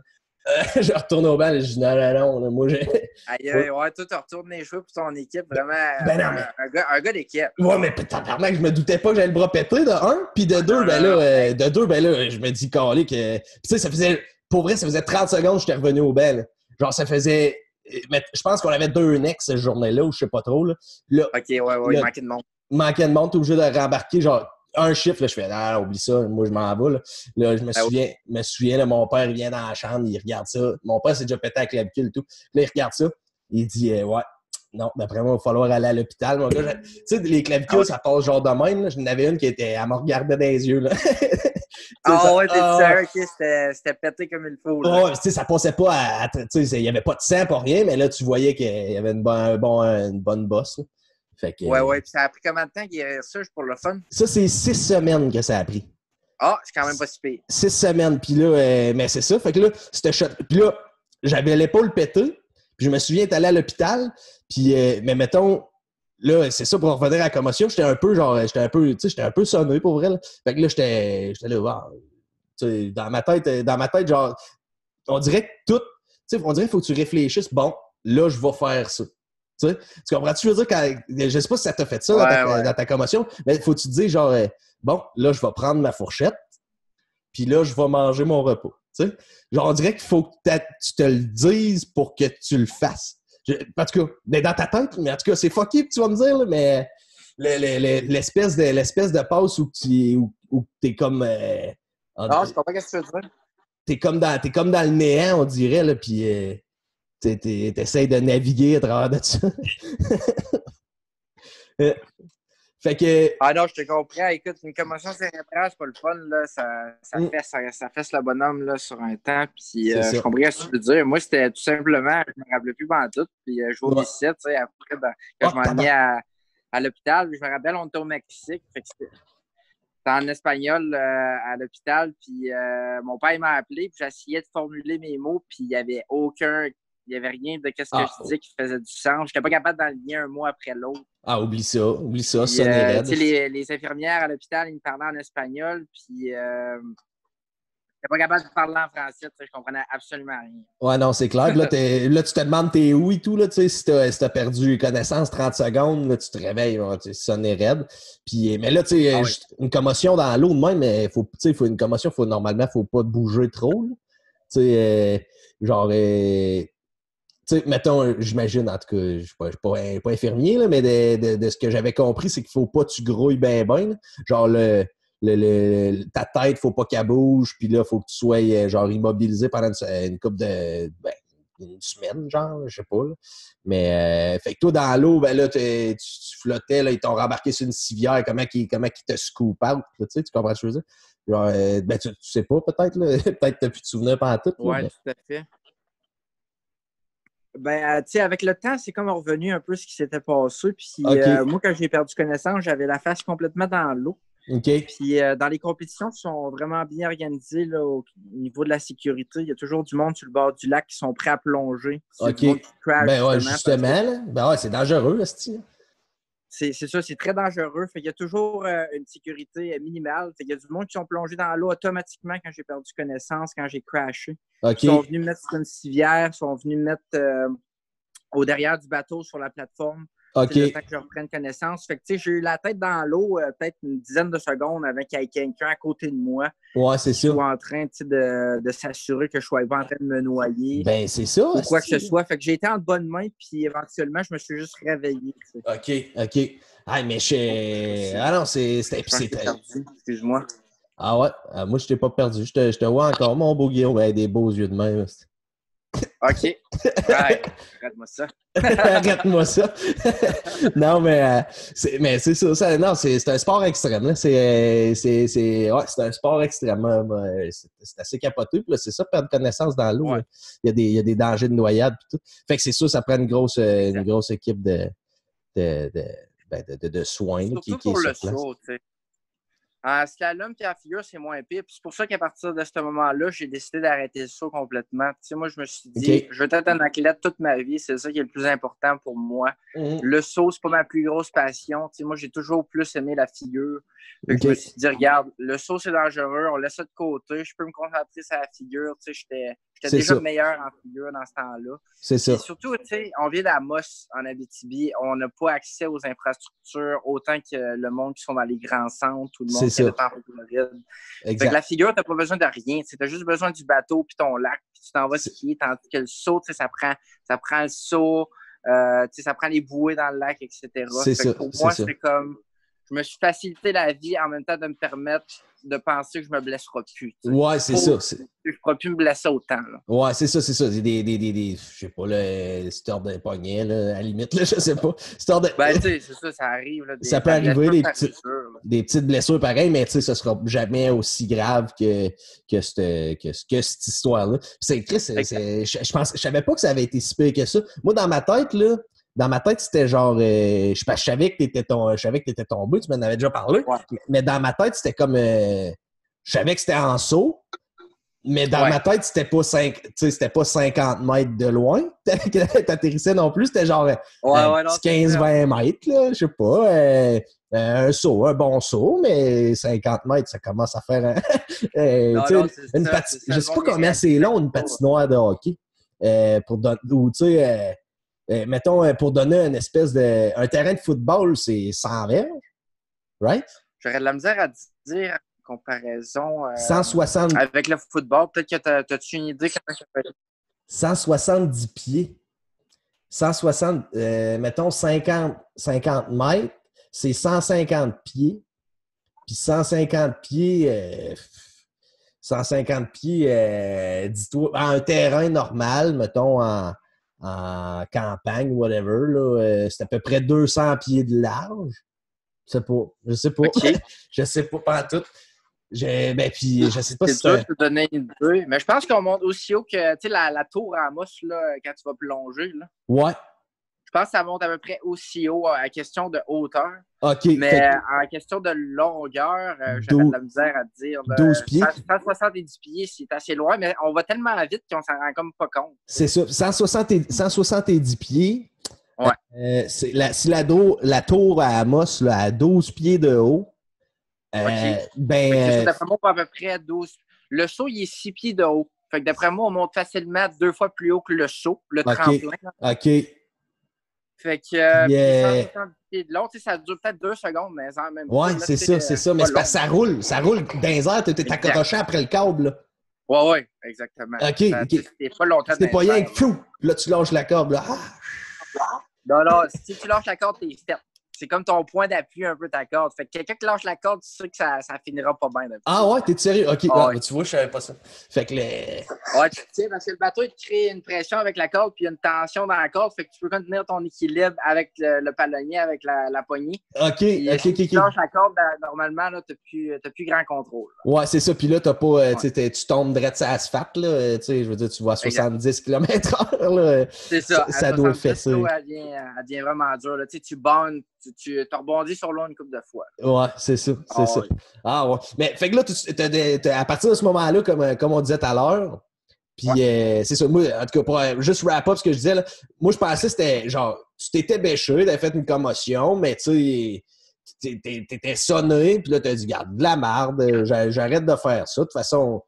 Je retourne au banc, et je dis « Non, non, non, moi, j'ai... » toi, tu retournes les cheveux pour ton équipe, vraiment, un gars d'équipe. Ouais, mais tabarnak, je me doutais pas que j'allais le bras péter, de un, puis de deux, je me dis « Calé, que... » Puis tu sais, ça faisait... Pour vrai, ça faisait 30 secondes que j'étais revenu au banc, là. Genre, ça faisait... Mais je pense qu'on avait 2 necks cette journée-là, ou je sais pas trop, là. Là il manquait de monde. Il manquait de monde, t'es obligé de rembarquer, genre... Un chiffre, là, je fais, ah, oublie ça, moi, je m'en vais. Là, je me souviens, là, mon père, il vient dans la chambre, il regarde ça. Mon père s'est déjà pété avec la clavicule et tout. Là, il regarde ça, il dit, ouais, non, d'après moi, il va falloir aller à l'hôpital. Mon gars, tu sais, les clavicules, ça passe genre de même. Là. J'en avais une qui était, elle me regardait dans les yeux. Là. C'était pété comme il faut. Là. Tu sais, ça passait pas tu sais, il n'y avait pas de sang pour rien, mais là, tu voyais qu'il y avait une bonne bosse. Là. Fait que, puis ça a pris combien de temps guérir ça pour le fun? Ça, c'est 6 semaines que ça a pris. Ah, c'est quand même pas si pire. 6 semaines, puis là, mais c'est ça. Fait que là, c'était shot. Puis là, j'avais l'épaule pétée, puis je me souviens d'être allé à l'hôpital, puis, mais mettons, là, c'est ça, pour revenir à la commotion, j'étais un peu sonné, pour vrai. Là. Fait que là, j'étais là, wow. Tu sais, dans ma tête, genre, on dirait que tout, tu sais, on dirait qu'il faut que tu réfléchisses, bon, là, je vais faire ça. Tu comprends-tu? Je veux dire, je sais pas si ça t'a fait ça dans ta commotion, mais faut que tu te dises genre, bon, là, je vais prendre ma fourchette, puis là, je vais manger mon repas. Tu sais? Genre, on dirait qu'il faut que tu te le dises pour que tu le fasses. En tout cas, dans ta tête, mais en tout cas, c'est fucké que tu vas me dire, là, mais l'espèce de passe où t'es comme... non, je comprends ce que tu veux dire. T'es comme dans le néant, on dirait, là, puis... t'essayes de naviguer à travers de ça. Fait que... Ah non, je te comprends. Écoute, une commotion cérébrale, c'est pas le fun. Là. Ça fesse le bonhomme là, sur un temps. Puis je comprends ce que tu veux dire. Moi, c'était tout simplement, je me rappelais plus pendant tout. Puis je jouais au 17, tu sais, après, quand je m'en venais à l'hôpital. Je me rappelle, on était au Mexique. Fait que c'était en espagnol à l'hôpital. Puis mon père m'a appelé. Puis j'essayais de formuler mes mots. Puis il n'y avait rien de ce que je disais qui faisait du sens. Je n'étais pas capable d'enligner un mot après l'autre. Ah, oublie ça, sonner raide. Les infirmières à l'hôpital, ils me parlaient en espagnol, puis J'étais pas capable de parler en français, je comprenais absolument rien. Ouais, non, c'est clair. Là, tu te demandes t'es où et tout. Là, si t'as perdu connaissance 30 secondes, là, tu te réveilles, tu sonnes raide. Puis, mais là, une commotion dans l'eau de même, mais faut une commotion, normalement, faut pas bouger trop. Mettons, j'imagine, en tout cas, je ne suis pas infirmier, là, mais de ce que j'avais compris, c'est qu'il faut pas que tu grouilles ben. Genre, ta tête, faut pas qu'elle bouge, puis là, il faut que tu sois genre immobilisé pendant une couple de une semaine, genre, je sais pas. Là. Mais fait que toi, dans l'eau, ben là, tu flottais, là, ils t'ont rembarqué sur une civière, comment qu'ils te scoop out, là, tu comprends ce que je veux dire? Genre, tu sais pas, peut-être, là. Peut-être que t'as plus de souvenirs pendant tout. Oui, mais... tout à fait. Ben, tu sais, avec le temps, c'est comme revenu un peu ce qui s'était passé. Puis moi, quand j'ai perdu connaissance, j'avais la face complètement dans l'eau. OK. Puis dans les compétitions qui sont vraiment bien organisées là, au niveau de la sécurité, il y a toujours du monde sur le bord du lac qui sont prêts à plonger. OK. Du monde qui crash, justement. Ben ouais, c'est dangereux, esti. C'est ça, c'est très dangereux. Fait qu'il y a toujours une sécurité minimale. Fait qu'il y a du monde qui sont plongés dans l'eau automatiquement quand j'ai perdu connaissance, quand j'ai crashé. Okay. Ils sont venus me mettre sur une civière, ils sont venus me mettre au derrière du bateau sur la plateforme. Okay. C'est le temps que je reprenne connaissance. Fait que j'ai eu la tête dans l'eau peut-être une dizaine de secondes avant qu'il y ait quelqu'un à côté de moi. Ouais, c'est ça. Qui soit en train de s'assurer que je ne sois pas en train de me noyer. Ben, c'est ça. Ou quoi que ce soit. Fait que j'ai été en bonne main, puis éventuellement, je me suis juste réveillé. OK. Ah, mais Ah non, c'était perdu. Excuse-moi. Ah ouais? Moi, je t'ai pas perdu. Je te vois encore, mon beau Guillaume, avec des beaux yeux de même. OK. Ouais, arrête-moi ça. Arrête-moi ça. Non, mais c'est ça. Non, c'est un sport extrême. Là. C'est un sport extrêmement. C'est assez capoté. Puis là, c'est ça, perdre connaissance dans l'eau. Ouais. Il y a des dangers de noyade. Puis tout. Fait que c'est ça, ça prend une grosse équipe de soins là, qui est sur place. Saut, en slalom et en figure, c'est moins pire. Puis c'est pour ça qu'à partir de ce moment-là, j'ai décidé d'arrêter le saut complètement. Tu sais, moi, je me suis dit, je vais être un athlète toute ma vie. C'est ça qui est le plus important pour moi. Le saut, c'est pas ma plus grosse passion. Tu sais, moi, j'ai toujours plus aimé la figure. Fait que je me suis dit, regarde, le saut, c'est dangereux. On laisse ça de côté. Je peux me concentrer sur la figure. Tu sais, j'étais déjà meilleur en figure dans ce temps-là. C'est ça. Et surtout, tu sais, on vient d'Amos, en Abitibi. On n'a pas accès aux infrastructures autant que le monde qui sont dans les grands centres ou le monde qui est en Floride. Fait que la figure, tu n'as pas besoin de rien. Tu as juste besoin du bateau puis ton lac, puis tu t'en vas skier. Tandis que le saut, tu sais, ça prend le saut, ça prend les bouées dans le lac, etc. Pour moi, c'est comme... Je me suis facilité la vie en même temps de me permettre de penser que je me blesserai plus. T'sais. Ouais, c'est ça. Je ne pourrai plus me blesser autant. Là. Ouais, c'est ça. Je sais pas, le histoire d'un poignet, là, à la limite, là, je sais pas. Ben, tu sais, c'est ça, ça arrive. Là, ça peut arriver, des petites blessures pareilles, mais tu sais, ça sera jamais aussi grave que cette histoire-là. Je savais pas que ça avait été si pire que ça. Moi, dans ma tête, c'était genre... je savais que t'étais tombé, tu m'en avais déjà parlé. Ouais. Mais dans ma tête, c'était comme... je savais que c'était en saut, mais dans ma tête, c'était pas 50 mètres de loin que t'atterrissais non plus. C'était genre 15-20 mètres, là, je sais pas. Un saut, un bon saut, mais 50 mètres, ça commence à faire... je sais pas combien c'est long, une patinoire de hockey. Mettons, pour donner une espèce de... Un terrain de football, c'est 100 verges, right? J'aurais de la misère à dire en comparaison 160... avec le football. Peut-être que t'as-tu une idée comment ça fait? 170 pieds. 160... mettons, 50 mètres, c'est 150 pieds. Puis 150 pieds... 150 pieds, dis-toi, un terrain normal, mettons, en campagne, whatever, là, c'est à peu près 200 pieds de large. Je sais pas. Okay. Je sais pas tout. Puis je sais pas si c'est dur de te donner une idée. Mais je pense qu'on monte aussi haut que, tu sais, la tour à Amos, là, quand tu vas plonger, là. Ouais. Je pense que ça monte à peu près aussi haut à question de hauteur. OK. Mais en question de longueur, j'aurais de la misère à te dire. 12 pieds. 170 pieds, c'est assez loin, mais on va tellement vite qu'on s'en rend comme pas compte. C'est ça. 170 pieds. Ouais. Si la tour à Amos là, à 12 pieds de haut, d'après moi, à peu près 12. Le saut, il est 6 pieds de haut. Fait que d'après moi, on monte facilement 2 fois plus haut que le saut, le tremplin. OK. Fait que, puis 170 pieds de long, ça dure peut-être 2 secondes, mais même ouais, pas. C'est ça. Mais c'est parce que ça roule dans les airs, t'es accroché après le câble, là. Ouais, exactement. OK. C'est pas longtemps. C'est pas rien que fou. Là, tu lâches la corde, là. Non, si tu lâches la corde, t'es fait. C'est comme ton point d'appui un peu ta corde. Fait que quelqu'un qui lâche la corde, tu sais que ça finira pas bien. Ah ouais, t'es sérieux? OK. Tu vois, je savais pas ça. Fait que ouais, tu sais, parce que le bateau, il te crée une pression avec la corde, puis il y a une tension dans la corde. Fait que tu peux contenir ton équilibre avec le palonnier, avec la poignée. OK. Si tu lâches la corde, normalement, là, t'as plus grand contrôle. Là. Ouais, c'est ça. Puis là, t'as pas, tu tombes direct sur l'asphalte, là. Je veux dire, tu vas à 70 km/h, là. C'est ça. Ça doit fesser. Elle devient vraiment dure. Là. Tu bonnes, tu rebondis sur l'eau une couple de fois. Ouais, c'est ça. Ça. Ouais. Ah ouais. Mais fait que là, à partir de ce moment-là, comme on disait tout à l'heure, puis c'est ça. Moi, en tout cas, pour juste wrap up ce que je disais, là, moi, je pensais que c'était genre, tu t'étais bêché, t'avais fait une commotion, mais tu sais, t'étais sonné, puis là, t'as dit, garde, de la merde, j'arrête de faire ça. De toute façon,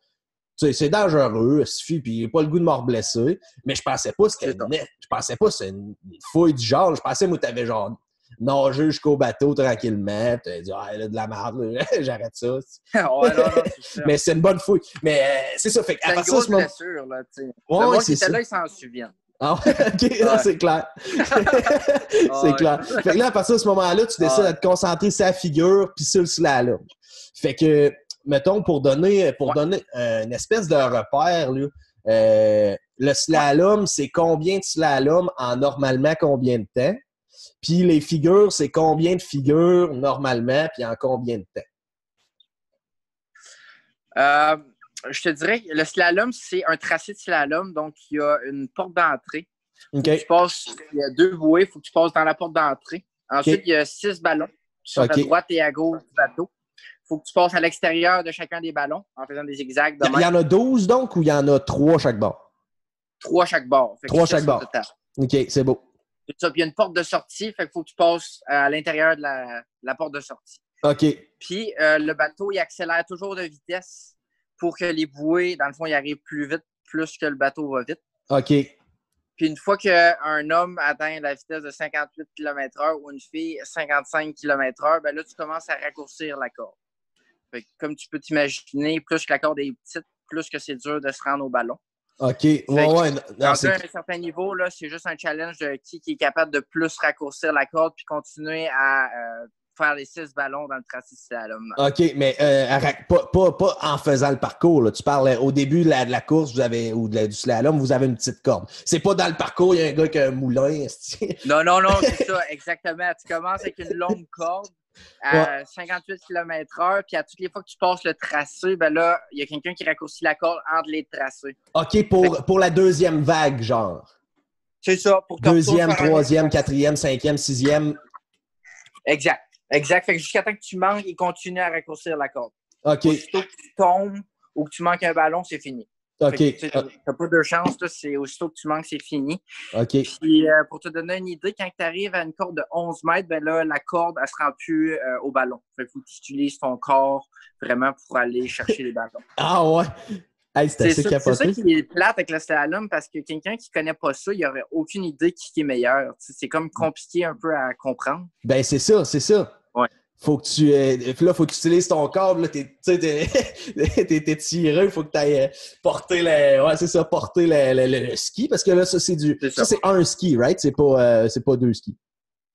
tu sais, c'est dangereux, il suffit, puis j'ai pas le goût de me reblesser. Mais je pensais pas que c'était une fouille du genre. Je pensais, moi, t'avais genre nager jusqu'au bateau tranquillement. Tu as dit, là, de la merde, j'arrête ça. Ouais, non, c'est ça. Mais c'est une bonne fouille. Mais c'est ça. Fait c'est une grosse blessure, là, tu sais. Ouais, le monde qui était là, ils s'en souviennent. Ah ouais, OK, là, c'est clair. C'est clair. Fait que là, à partir de ce moment-là, tu décides de te concentrer sur la figure puis sur le slalom. Fait que, mettons, pour donner une espèce de repère, là, le slalom, c'est combien de slalom en normalement combien de temps? Puis les figures, c'est combien de figures normalement, puis en combien de temps? Je te dirais que le slalom, c'est un tracé de slalom. Donc, il y a une porte d'entrée. Okay. Il y a 2 bouées. Il faut que tu passes dans la porte d'entrée. Ensuite, il y a 6 ballons sur la droite et à gauche du bateau. Il faut que tu passes à l'extérieur de chacun des ballons en faisant des zigzags. Il y en a 12 donc ou il y en a 3 chaque bord? 3 chaque bord. 3 chaque bord. OK, c'est beau. Puis il y a une porte de sortie, fait qu'il faut que tu passes à l'intérieur de la porte de sortie. OK. Puis le bateau, il accélère toujours de vitesse pour que les bouées, dans le fond, ils arrivent plus vite, plus que le bateau va vite. OK. Puis une fois qu'un homme atteint la vitesse de 58 km/h ou une fille 55 km/h, ben là, tu commences à raccourcir la corde. Fait que, comme tu peux t'imaginer, plus que la corde est petite, plus que c'est dur de se rendre au ballon. OK. Ouais. Dans un certain niveau, là, c'est juste un challenge de qui est capable de plus raccourcir la corde puis continuer à faire les 6 ballons dans le tracé de slalom. OK, mais pas en faisant le parcours. Là. Tu parles au début de la course du slalom, vous avez une petite corde. C'est pas dans le parcours, il y a un gars qui a un moulin. Non, c'est ça, exactement. Tu commences avec une longue corde à 58 km/h, puis à toutes les fois que tu passes le tracé, ben là, il y a quelqu'un qui raccourcit la corde entre les tracés. OK, pour la deuxième vague, genre. C'est ça. Pour deuxième, troisième, quatrième, cinquième, sixième. Exact. Fait que jusqu'à temps que tu manques, il continue à raccourcir la corde. OK. Aussitôt que tu tombes ou que tu manques un ballon, c'est fini. OK. Tu n'as pas de chance, là, c'est aussitôt que tu manques, c'est fini. OK. Puis, pour te donner une idée, quand tu arrives à une corde de 11 mètres, ben là, la corde, elle ne se rend plus au ballon. Fait qu'il faut que tu utilises ton corps vraiment pour aller chercher les ballons. Ah ouais? Hey, c'est ça qui est plate avec le slalom, parce que quelqu'un qui ne connaît pas ça, il n'aurait aucune idée qui est meilleur. C'est comme compliqué un peu à comprendre. Ben, c'est ça. Ouais. Faut que faut que tu utilises ton corps. Là, t'es tiré. Il faut que tu ailles porter le ski. Parce que là, ça, c'est un ski, right? C'est pas 2 skis.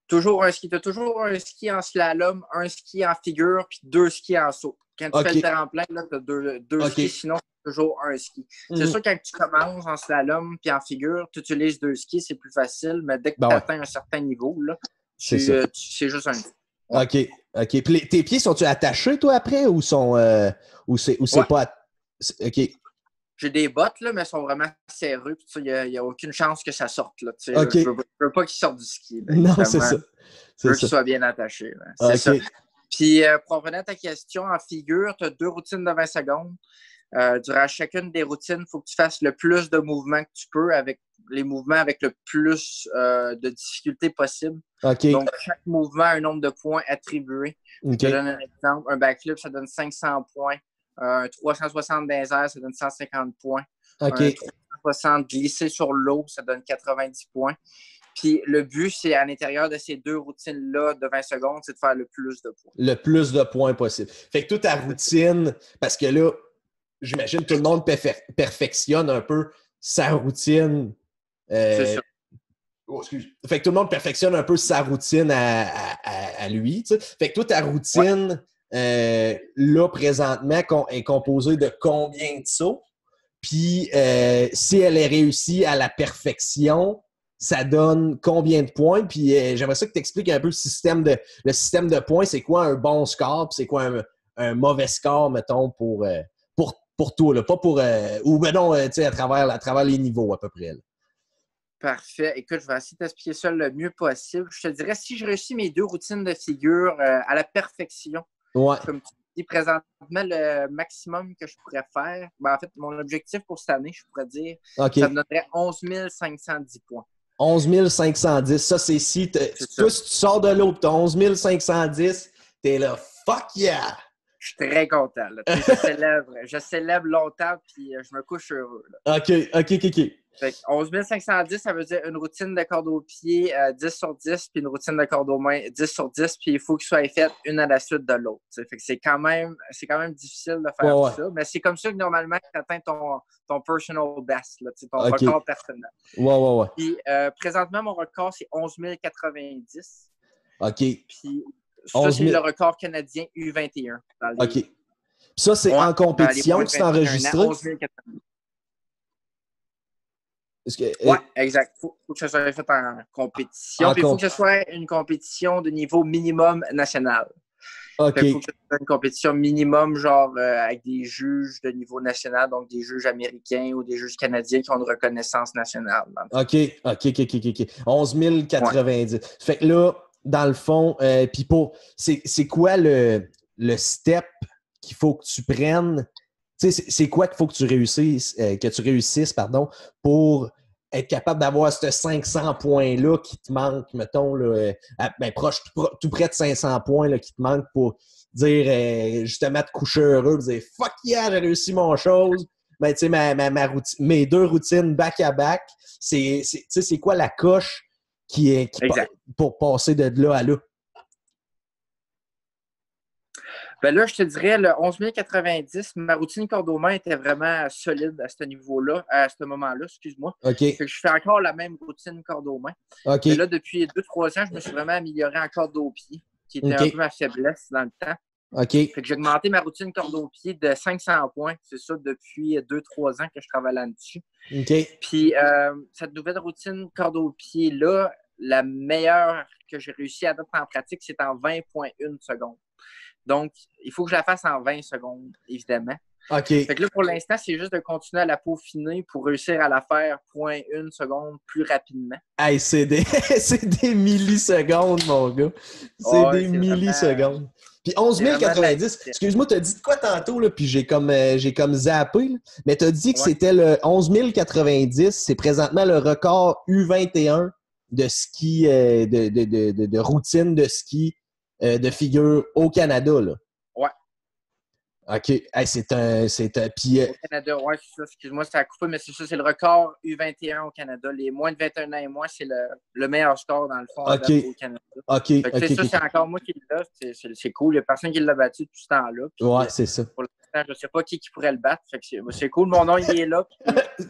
Toujours un ski. Tu as toujours un ski en slalom, un ski en figure, puis 2 skis en saut. Quand tu fais le tremplin, tu as deux skis, sinon c'est toujours un ski. C'est sûr que quand tu commences en slalom puis en figure, tu utilises 2 skis, c'est plus facile, mais dès que tu atteins un certain niveau, là, c'est juste un ski. Ouais. OK. Puis tes pieds, sont-tu attachés, toi, après, ou c'est pas... OK. J'ai des bottes, là, mais elles sont vraiment serrées. Il n'y a aucune chance que ça sorte. Là, okay. Je veux pas qu'ils sortent du ski. Là, non, c'est ça. Je veux qu'ils soient bien attachés. C'est ça. Puis, pour revenir à ta question, en figure, tu as 2 routines de 20 secondes. Durant chacune des routines, il faut que tu fasses le plus de mouvements que tu peux avec les mouvements avec le plus de difficulté possible. Okay. Donc, chaque mouvement a un nombre de points attribués. Je te donne un exemple. Un backflip, ça donne 500 points. Un 360 dans les airs, ça donne 150 points. OK. Un 360 glissé sur l'eau, ça donne 90 points. Puis le but, c'est à l'intérieur de ces 2 routines-là de 20 secondes, c'est de faire le plus de points. Le plus de points possible. Fait que toute ta routine, parce que là, j'imagine que tout le monde perfectionne un peu sa routine. C'est ça. Fait que tout le monde perfectionne un peu sa routine à lui. T'sais. Fait que toi, ta routine, là, présentement, est composée de combien de sauts? Puis, si elle est réussie à la perfection, ça donne combien de points? Puis, j'aimerais ça que tu expliques un peu le système de points. C'est quoi un bon score? Puis, c'est quoi un mauvais score, mettons, pour toi? Là. Pas pour... ou, ben non, tu sais, à travers les niveaux, à peu près. Là. Parfait. Écoute, je vais essayer de t'expliquer ça le mieux possible. Je te dirais, si je réussis mes 2 routines de figure à la perfection, comme tu dis présentement, le maximum que je pourrais faire, ben, en fait, mon objectif pour cette année, je pourrais dire, ça me donnerait 11 510 points. 11 510. Ça, c'est si tu sors de l'eau et tu as 11 510, t'es là, fuck yeah! Je suis très content. Là. Je célèbre longtemps puis je me couche heureux. Là. OK. Fait que 11 510, ça veut dire une routine de corde au pied 10 sur 10, puis une routine de corde aux mains 10 sur 10, puis il faut qu'ils soient faites une à la suite de l'autre. Fait que c'est quand même difficile de faire ça, mais c'est comme ça que normalement tu atteins ton personal best, là, ton record personnel. Ouais. Puis présentement, mon record, c'est 11 090. OK. Puis ça, c'est le record canadien U21. OK. Puis ça, c'est en compétition que c'est enregistré? 11 090. Oui, exact. Il faut que ça soit fait en compétition. Puis il faut que ce soit une compétition de niveau minimum national. OK. Il faut que ce soit une compétition minimum, genre avec des juges de niveau national, donc des juges américains ou des juges canadiens qui ont une reconnaissance nationale. OK. 11 090. Ouais. Fait que là, dans le fond, puis c'est quoi le step qu'il faut que tu prennes? Tu sais, c'est quoi qu'il faut que tu réussisses, pour être capable d'avoir ce 500 points-là qui te manque, mettons, là, tout près de 500 points là, qui te manque pour dire, justement, te coucher heureux, dire « Fuck yeah, j'ai réussi mon chose! » Ben, tu sais, mes 2 routines back-à-back, c'est quoi la coche pour passer de là à là? Ben là, je te dirais, le 11 090, ma routine corde aux mains était vraiment solide à ce niveau-là, à ce moment-là, excuse-moi. OK. Fait que je fais encore la même routine corde aux mains. OK. Mais là, depuis 2-3 ans, je me suis vraiment amélioré en corde aux pieds, qui était un peu ma faiblesse dans le temps. OK. Fait que j'ai augmenté ma routine corde aux pieds de 500 points. C'est ça depuis 2-3 ans que je travaille là-dessus. OK. Puis cette nouvelle routine corde aux pieds-là, la meilleure que j'ai réussi à mettre en pratique, c'est en 20,1 secondes. Donc, il faut que je la fasse en 20 secondes, évidemment. OK. Fait que là, pour l'instant, c'est juste de continuer à la peaufiner pour réussir à la faire 0,1 seconde plus rapidement. Hey, c'est des millisecondes, mon gars. C'est des millisecondes. Puis 11 090, excuse-moi, tu as dit de quoi tantôt, là, puis j'ai comme zappé, là, mais tu as dit que c'était le 11 090, c'est présentement le record U21 de ski, de routine de ski de figure au Canada, là. Ouais. OK. Hey, c'est un... Puis, au Canada, oui, c'est ça. Excuse-moi, ça a coupé, mais c'est ça, c'est le record U21 au Canada. Les moins de 21 ans et moins, c'est le meilleur score, dans le fond, au Canada. OK. C'est encore moi qui l'ai. C'est cool. Il n'y a personne qui l'a battu depuis ce temps-là. Puis, ouais, c'est ça. Pour l'instant, je ne sais pas qui pourrait le battre. Fait que c'est cool. Mon nom, il est là.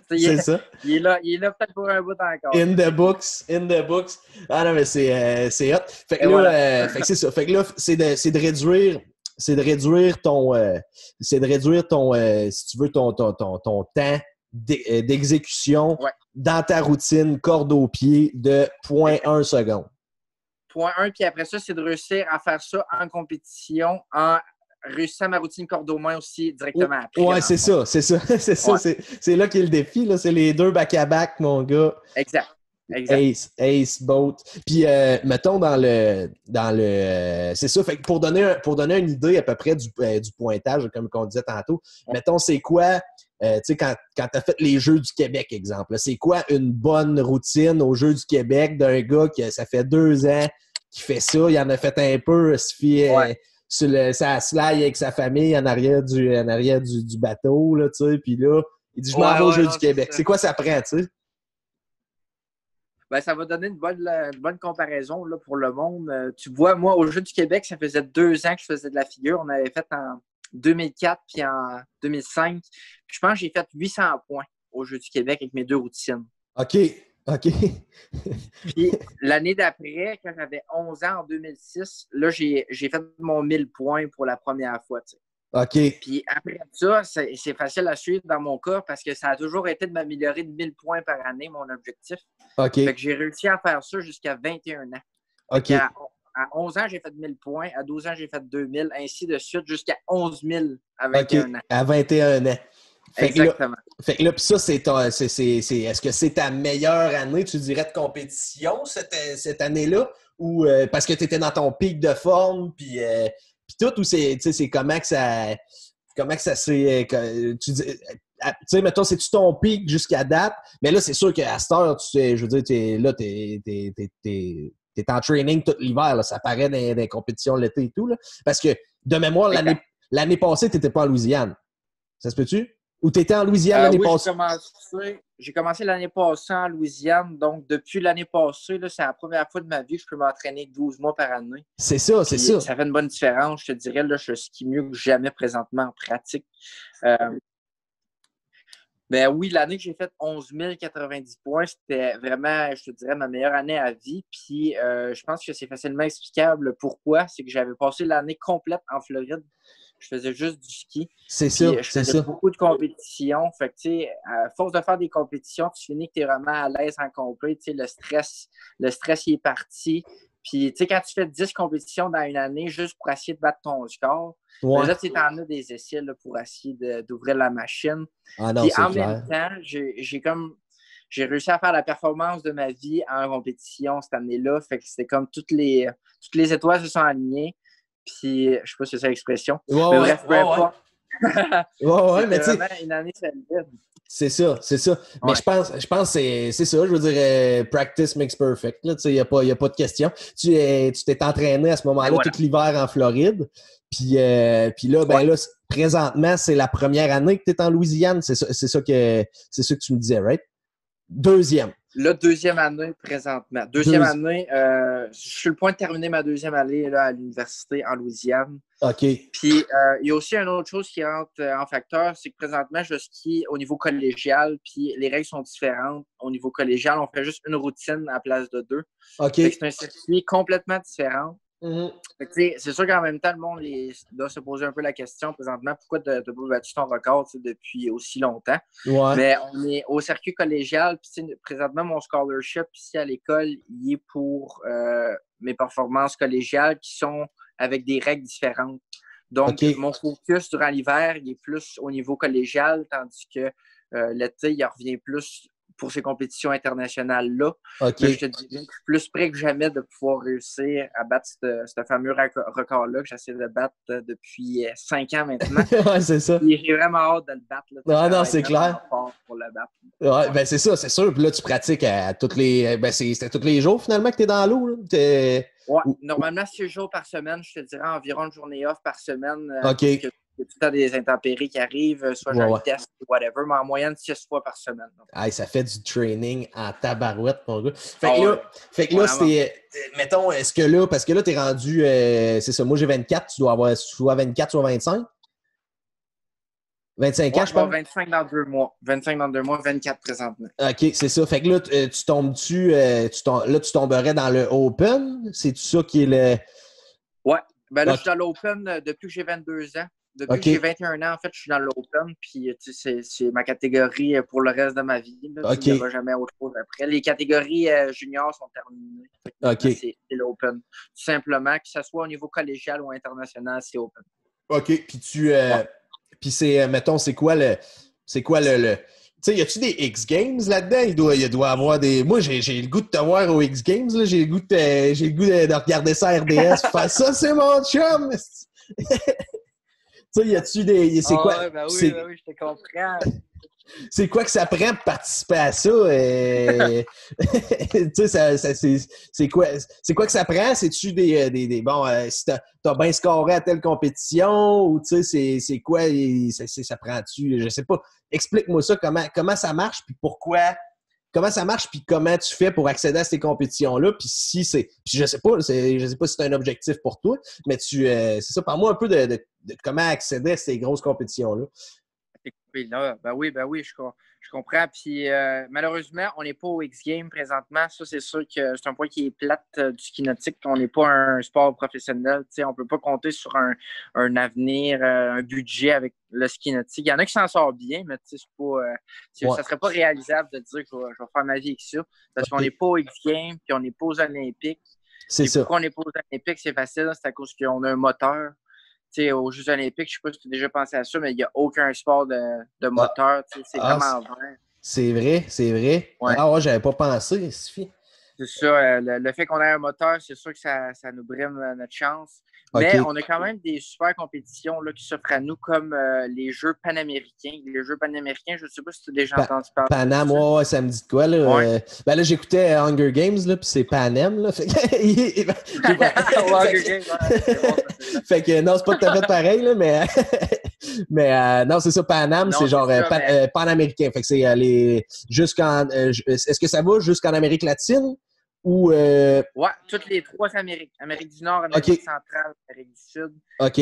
C'est ça. Il est là peut-être pour un bout encore. In the books. Ah non, mais c'est hot. Fait que là, voilà. Fait que c'est ça. Fait que là, c'est de réduire ton, si tu veux, ton temps d'exécution dans ta routine corde au pied de 0,1 seconde. 0,1, puis après ça, c'est de réussir à faire ça en compétition, en réussissant ma routine corde aux mains aussi directement après. Ouais, c'est ça. C'est là qu'est le défi, là. C'est les 2 back-à-back, mon gars. Exact. Ace, boat. Puis, mettons, dans le c'est ça. Fait que pour donner une idée à peu près du pointage, comme on disait tantôt, mettons, c'est quoi, tu sais, quand tu as fait les Jeux du Québec, exemple, c'est quoi une bonne routine aux Jeux du Québec d'un gars qui, ça fait 2 ans qu'il fait ça, il en a fait un peu, ça slide avec sa famille en arrière du bateau, là, tu sais, puis là, il dit « Je m'en vais aux Jeux du Québec ». C'est quoi ça prend, tu sais? Ben, ça va donner une bonne comparaison là, pour le monde. Tu vois, moi, aux Jeux du Québec, ça faisait 2 ans que je faisais de la figure. On avait fait en 2004 puis en 2005. Puis je pense que j'ai fait 800 points aux Jeux du Québec avec mes 2 routines. OK. Puis l'année d'après, quand j'avais 11 ans, en 2006, là, j'ai fait mon 1000 points pour la première fois. Tu sais. OK. Puis après ça, c'est facile à suivre dans mon cas parce que ça a toujours été de m'améliorer de 1000 points par année, mon objectif. OK. Fait que j'ai réussi à faire ça jusqu'à 21 ans. OK. À 11 ans, j'ai fait 1000 points. À 12 ans, j'ai fait 2000, ainsi de suite, jusqu'à 11 000 à 21 ans. À 21 ans. Exactement. Fait que là, puis ça, est-ce que c'est ta meilleure année, tu dirais, de compétition, cette année-là? Ou parce que tu étais dans ton pic de forme, puis tout, ou c'est comment que ça s'est... tu sais, mettons, c'est-tu ton pic jusqu'à date? Mais là, c'est sûr qu'à cette heure, je veux dire, t'es en training tout l'hiver, là, ça paraît dans les compétitions l'été et tout, là. Parce que, de mémoire, l'année passée, t'étais pas en Louisiane. Ça se peut-tu? Ou t'étais en Louisiane l'année passée? J'ai commencé l'année passée en Louisiane. Donc, depuis l'année passée, là, c'est la première fois de ma vie que je peux m'entraîner 12 mois par année. C'est ça, c'est ça. Ça fait une bonne différence. Je te dirais, là, je skie mieux que jamais présentement en pratique. Ben oui, l'année que j'ai fait 11 090 points, c'était vraiment, je te dirais, ma meilleure année à vie. Puis, je pense que c'est facilement explicable pourquoi. C'est que j'avais passé l'année complète en Floride. Je faisais juste du ski. C'est ça, je faisais beaucoup de compétitions. Fait que, tu sais, à force de faire des compétitions, tu finis que tu es vraiment à l'aise en complet. Tu sais, le stress, il est parti. Puis, tu sais, quand tu fais 10 compétitions dans une année juste pour essayer de battre ton score, ouais. là, tu en as des essais là, pour essayer d'ouvrir la machine. Ah non, puis, c'est en clair. même temps, j'ai réussi à faire la performance de ma vie en compétition cette année-là. Fait que c'était comme toutes les étoiles se sont alignées. Puis, je sais pas si c'est ça l'expression. Ouais, mais bref, peu importe. Ouais, mais tu sais. Vraiment une année solide. C'est ça. Mais je pense que c'est ça. Je veux dire, practice makes perfect. Il n'y a pas de question. Tu t'es entraîné à ce moment-là tout l'hiver en Floride. Puis là, là, présentement, c'est la première année que tu es en Louisiane. C'est ça que tu me disais, right? Deuxième. Là, deuxième année présentement. Deuxième année, je suis sur le point de terminer ma deuxième année là, à l'université en Louisiane. OK. Puis, il y a aussi une autre chose qui rentre en facteur, c'est que présentement, je skie au niveau collégial, puis les règles sont différentes. Au niveau collégial, on fait juste une routine à la place de 2. OK. C'est un circuit complètement différent. Mm-hmm. C'est sûr qu'en même temps, le monde doit se poser un peu la question présentement, pourquoi tu n'as pas battu ton record depuis aussi longtemps? Ouais. Mais on est au circuit collégial, puis présentement, mon scholarship ici à l'école, il est pour mes performances collégiales qui sont avec des règles différentes. Donc, mon focus durant l'hiver, il est plus au niveau collégial, tandis que l'été, il revient plus pour ces compétitions internationales-là. Okay. Mais je te dis que je suis plus près que jamais de pouvoir réussir à battre ce fameux record-là que j'essaie de battre depuis 5 ans maintenant. Ouais, c'est ça. Et j'ai vraiment hâte de le battre. Là, non, c'est clair. Pour le battre. Ouais, ben c'est ça, c'est sûr. Puis là, tu pratiques à toutes les... c'était tous les jours, finalement, que tu es dans l'eau. Ouais, normalement, 6 jours par semaine, je te dirais environ une journée off par semaine. OK. Il y a tout le temps des intempéries qui arrivent, soit j'ai un test ou whatever, mais en moyenne 6 fois par semaine. Hey, ça fait du training en tabarouette, mon gars. Fait que là, c'était. Mettons, est-ce que là, parce que là, t'es rendu. C'est ça, moi j'ai 24, tu dois avoir soit 24, soit 25. 25 ans, je pense. 25 dans 2 mois. 25 dans 2 mois, 24 présentement. OK, c'est ça. Fait que là, tu tombes-tu. Là, tu tomberais dans le Open. C'est-tu ça qui est le. Ouais. Ben là, je suis dans l'Open depuis que j'ai 22 ans. Depuis que j'ai 21 ans, en fait, je suis dans l'Open, puis c'est ma catégorie pour le reste de ma vie. Là, il n'y aura jamais autre chose après. Les catégories juniors sont terminées. C'est l'Open. Tout simplement, que ce soit au niveau collégial ou international, c'est Open. OK, puis puis c'est, mettons, c'est quoi le... Tu sais, y a-tu des X Games là-dedans? Il doit avoir des... Moi, j'ai le goût de te voir aux X Games, là. J'ai le goût de regarder ça à RDS. Faire ça, c'est mon chum! Tu sais, y a-tu des... C'est quoi? Ben oui, je te comprends. C'est quoi que ça prend pour participer à ça? Tu sais, c'est quoi que ça prend? C'est-tu bon, si t'as bien scoré à telle compétition ou tu sais, c'est quoi? Ça prend-tu? Je sais pas. Explique-moi ça, comment ça marche puis pourquoi. Comment ça marche puis comment tu fais pour accéder à ces compétitions-là? Puis si c'est. Puis je sais pas si c'est un objectif pour toi, mais c'est ça, parle-moi un peu de comment accéder à ces grosses compétitions-là. Ben oui, je comprends. Puis malheureusement, on n'est pas au X-Games présentement. Ça, c'est sûr que c'est un point qui est plate du ski nautique. On n'est pas un sport professionnel. T'sais, on ne peut pas compter sur un avenir, un budget avec le ski nautique. Il y en a qui s'en sortent bien, mais c'est pas, ça ne serait pas réalisable de dire que je vais faire ma vie avec ça. Parce qu'on n'est pas au X-Games puis on n'est pas aux Olympiques. C'est ça. Pourquoi on n'est pas aux Olympiques, c'est facile. C'est à cause qu'on a un moteur. T'sais, aux Jeux olympiques, je ne sais pas si tu as déjà pensé à ça, mais il n'y a aucun sport de moteur. C'est vraiment vrai. C'est vrai, c'est vrai. Ouais. Ah ouais, j'avais pas pensé, Sophie. C'est ça. Le fait qu'on ait un moteur, c'est sûr que ça nous brime notre chance. Mais on a quand même des super compétitions là, qui s'offrent à nous, comme les Jeux panaméricains. Les Jeux panaméricains, je ne sais pas si tu as déjà entendu parler. Panam, ouais, ça me dit de quoi, là? Ouais. Ben là, j'écoutais Hunger Games, là, puis c'est Panem, là. Fait que, Hunger Games, ouais, fait que non, c'est pas tout à fait pareil, là, mais, mais non, c'est ça, Panam, c'est genre panaméricain. Fait que c'est jusqu'en. Est-ce que ça va jusqu'en Amérique latine? Ou ouais, toutes les trois Amériques. Amérique du Nord, Amérique centrale, Amérique du Sud.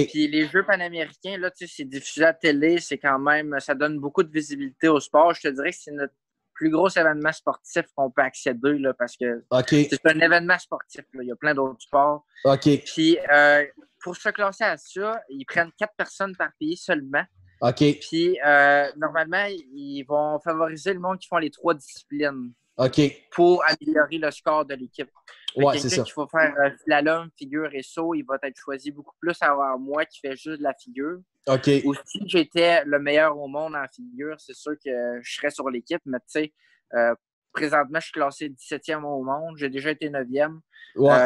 Puis les Jeux panaméricains, là, tu sais, c'est diffusé à la télé, c'est quand même, ça donne beaucoup de visibilité au sport. Je te dirais que c'est notre plus gros événement sportif qu'on peut accéder, là, parce que c'est un événement sportif, là. Il y a plein d'autres sports. Puis pour se classer à ça, ils prennent 4 personnes par pays seulement. Puis normalement, ils vont favoriser le monde qui font les 3 disciplines. Pour améliorer le score de l'équipe. Quelqu'un qui va faire slalom, figure et saut, il va être choisi beaucoup plus avant moi qui fait juste de la figure. Ou si j'étais le meilleur au monde en figure, c'est sûr que je serais sur l'équipe, mais tu sais, présentement, je suis classé 17e au monde, j'ai déjà été 9e.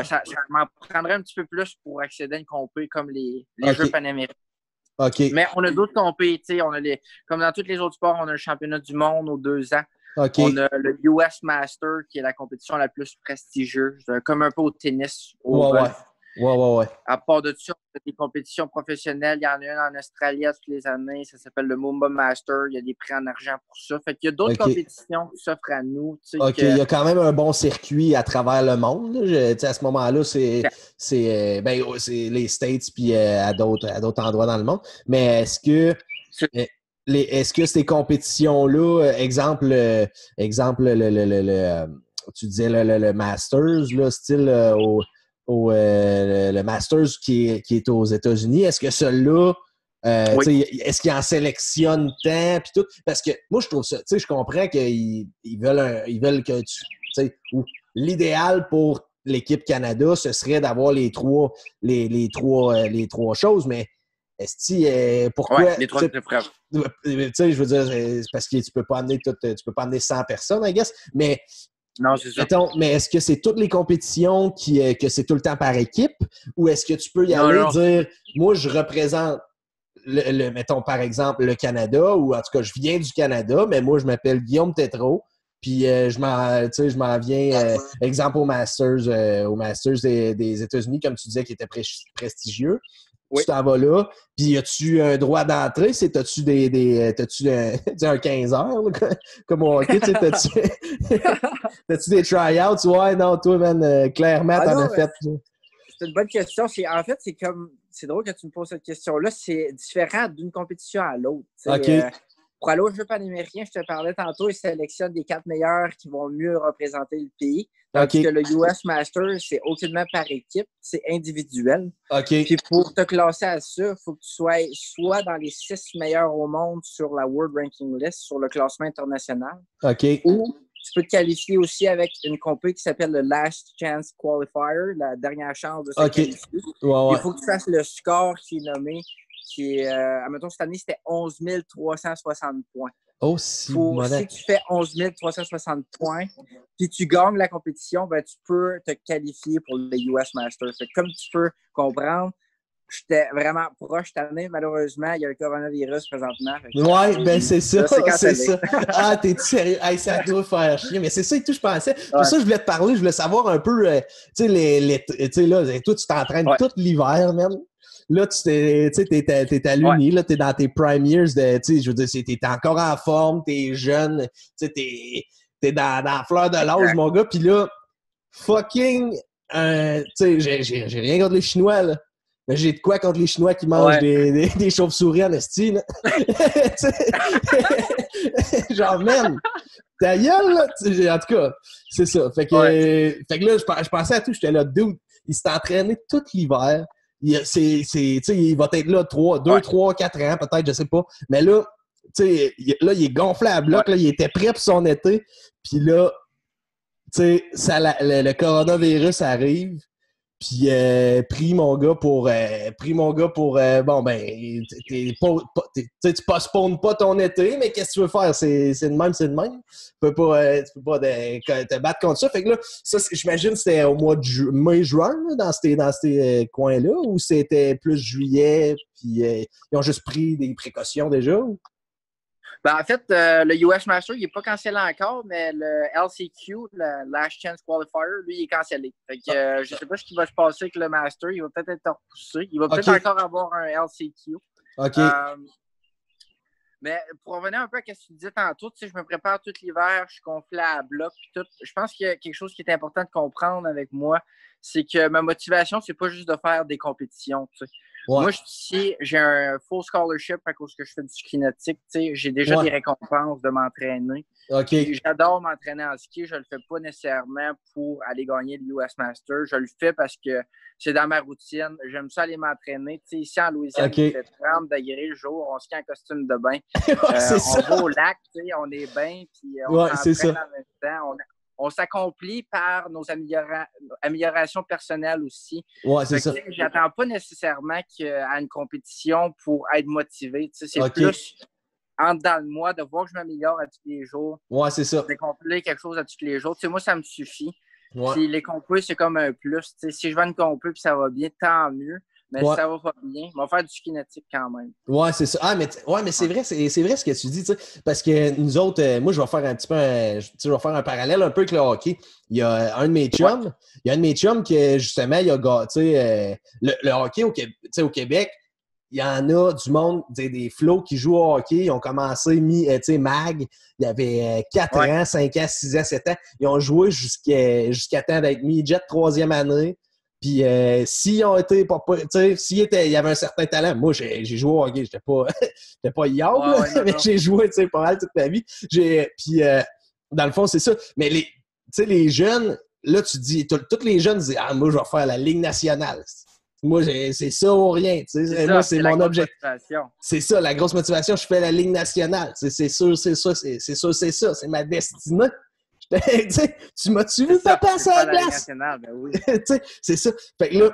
Ça m'en prendrait un petit peu plus pour accéder à une compé comme les Jeux panaméricains. Mais on a d'autres compés, tu sais, comme dans tous les autres sports, on a un championnat du monde aux 2 ans. On a le US Master, qui est la compétition la plus prestigieuse, comme un peu au tennis, au golf. À part de ça, on a des compétitions professionnelles. Il y en a une en Australie toutes les années. Ça s'appelle le Mumba Master. Il y a des prix en argent pour ça. Fait qu'il y a d'autres compétitions qui s'offrent à nous. Il y a quand même un bon circuit à travers le monde. À ce moment-là, c'est les States puis à d'autres endroits dans le monde. Mais est-ce que ces compétitions-là, exemple, tu disais le Masters, là, style le Masters qui est aux États-Unis, est-ce que celui-là, est-ce qu'ils en sélectionnent tant puis tout? Parce que moi, je trouve ça, tu sais, je comprends qu'ils veulent que ou l'idéal pour l'équipe Canada, ce serait d'avoir les trois choses, mais pourquoi? Ouais, les 3 épreuves. Tu sais, je veux dire, c'est parce que tu peux pas amener 100 personnes, I guess, mais non, c'est ça. Mettons, mais est-ce que c'est toutes les compétitions que c'est tout le temps par équipe ou est-ce que tu peux y aller dire moi je représente mettons par exemple le Canada ou en tout cas je viens du Canada mais moi je m'appelle Guillaume Tétrault puis je m'en viens exemple au Masters des États-Unis comme tu disais qui était prestigieux. Tu t'en vas là, puis as-tu un droit d'entrée? T'as-tu un 15 heures, comme au hockey? T'as-tu des try-outs? Ouais, non, toi, man, clairement, t'en as fait. C'est une bonne question. En fait, c'est drôle que tu me poses cette question-là. C'est différent d'une compétition à l'autre. Pour aller aux Jeux panaméricains, je te parlais tantôt, ils sélectionnent les 4 meilleurs qui vont mieux représenter le pays. Tandis que le US Masters, c'est aucunement par équipe, c'est individuel. Puis pour te classer à ça, il faut que tu sois soit dans les 6 meilleurs au monde sur la World Ranking List, sur le classement international. Ou tu peux te qualifier aussi avec une compé qui s'appelle le Last Chance Qualifier, la dernière chance de se qualifier. Il faut que tu fasses le score qui est nommé, qui est, admettons, cette année, c'était 11 360 points. Si tu fais 11 360 points, puis tu gagnes la compétition, ben, tu peux te qualifier pour le US Masters. Comme tu peux comprendre, j'étais vraiment proche cette année. Malheureusement, il y a le coronavirus présentement. Ouais, ben c'est ça. C'est ça. Ah, t'es sérieux? Hey, ça doit faire chier. Mais c'est ça et tout, je pensais. Pour ça, je voulais te parler. Je voulais savoir un peu, tu sais, tu sais, là, toi, tu t'entraînes tout l'hiver, même. Là, t'es à l'uni, là, t'es dans tes prime years de, tu sais, je veux dire, t'es encore en forme, t'es jeune, tu sais, t'es dans la fleur de l'âge, mon gars. Puis là, fucking, tu sais, j'ai rien contre les Chinois, là. Mais j'ai de quoi contre les Chinois qui mangent des chauves-souris en esti, là. Genre, man, ta gueule, là. En tout cas, c'est ça. Fait que là, je pensais à tout. J'étais là, dude, il s'est entraîné tout l'hiver. Il va être là 2, 3, 4 ans, peut-être, je sais pas. Mais là, tu sais, là, il est gonflé à bloc. Là, il était prêt pour son été. Puis là, tu sais, le coronavirus arrive. Puis pris mon gars pour bon ben tu postpones pas ton été, mais qu'est-ce que tu veux faire? C'est de même. Tu peux pas te battre contre ça. Fait que là, ça, j'imagine c'était au mois de mai-juin dans ces coins-là, ou c'était plus juillet, puis ils ont juste pris des précautions déjà? Ben, en fait, le US Master, il n'est pas cancellé encore, mais le LCQ, le Last Chance Qualifier, lui, il est cancellé. Fait que je ne sais pas ce qui va se passer avec le Master. Il va peut-être être repoussé. Il va peut-être encore avoir un LCQ. OK. Mais pour revenir un peu à ce que tu disais tantôt, tu sais, je me prépare tout l'hiver, je suis gonflé à bloc, puis tout. Je pense qu'il y a quelque chose qui est important de comprendre avec moi, c'est que ma motivation, c'est pas juste de faire des compétitions, tu sais. Ouais. Moi, j'ai un full scholarship à cause que je fais du ski nautique. J'ai déjà des récompenses de m'entraîner. Okay. J'adore m'entraîner en ski. Je ne le fais pas nécessairement pour aller gagner le US Master. Je le fais parce que c'est dans ma routine. J'aime ça aller m'entraîner. Ici, en Louisiane, il fait 30 degrés le jour. On skie en costume de bain. On va au lac, on est bien, puis on s'entraîne en même temps. On s'accomplit par nos améliorations personnelles aussi. Ouais, c'est ça. J'attends pas nécessairement à une compétition pour être motivé. C'est plus en dedans de moi de voir que je m'améliore à tous les jours. Ouais, c'est ça. D'accomplir quelque chose à tous les jours. Moi, ça me suffit. Ouais. Puis les compos, c'est comme un plus. Si je vais une compo et ça va bien, tant mieux. Mais si ça va pas bien, on va faire du ski nautique quand même. Ouais, c'est ça. Ah, mais c'est vrai, c'est vrai ce que tu dis, tu sais. Parce que nous autres, moi, je vais faire un petit peu je vais faire un parallèle un peu avec le hockey. Il y a un de mes chums, qui, justement, il a gâté le hockey au Québec. Il y en a du monde, des flots qui jouent au hockey. Ils ont commencé, MAG. Il y avait 4 ans, 5 ans, 6 ans, 7 ans. Ils ont joué jusqu'à temps d'être midget 3e année. Puis s'ils ont été s'il y avait un certain talent, moi j'ai joué au hockey, j'étais pas yard, mais j'ai joué pas mal toute ma vie. Puis dans le fond, c'est ça. Mais les jeunes, là tu dis, tous les jeunes disent moi je vais faire la Ligue nationale. Moi, c'est ça ou rien. Moi, c'est mon objectif. C'est ça, la grosse motivation. Je fais la Ligue nationale. C'est sûr, c'est ça. C'est ma destinée. Tu m'as-tu vu pas passer à la glace? Ben oui. C'est ça. Fait que là,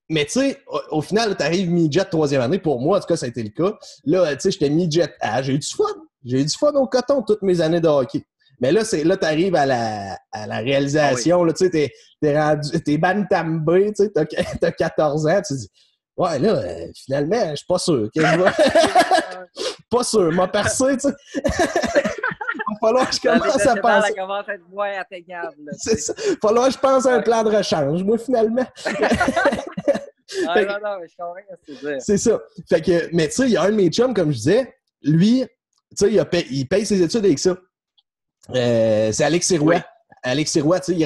mais tu sais, au final, tu arrives midget 3e année. Pour moi, en tout cas, ça a été le cas. Là, tu sais, j'étais midget A. J'ai eu du fun. J'ai eu du fun au coton toutes mes années de hockey. Mais là, tu arrives à la réalisation. Là, tu sais, t'es bantam B, tu sais, t'as 14 ans. Tu dis, ouais, là, finalement, je suis pas sûr. Pas sûr. M'a percé, tu sais. Il va falloir que je commence à penser. Ça commence à être moins atteignable. C'est ça. Il va falloir que je pense à un plan de rechange, moi, finalement. Non, mais je comprends ce que tu veux dire. C'est ça. Fait que, mais tu sais, il y a un de mes chums, comme je disais, lui, tu sais, il paye ses études avec ça. C'est Alex Sirois. Oui. Alex Sirois, tu sais, il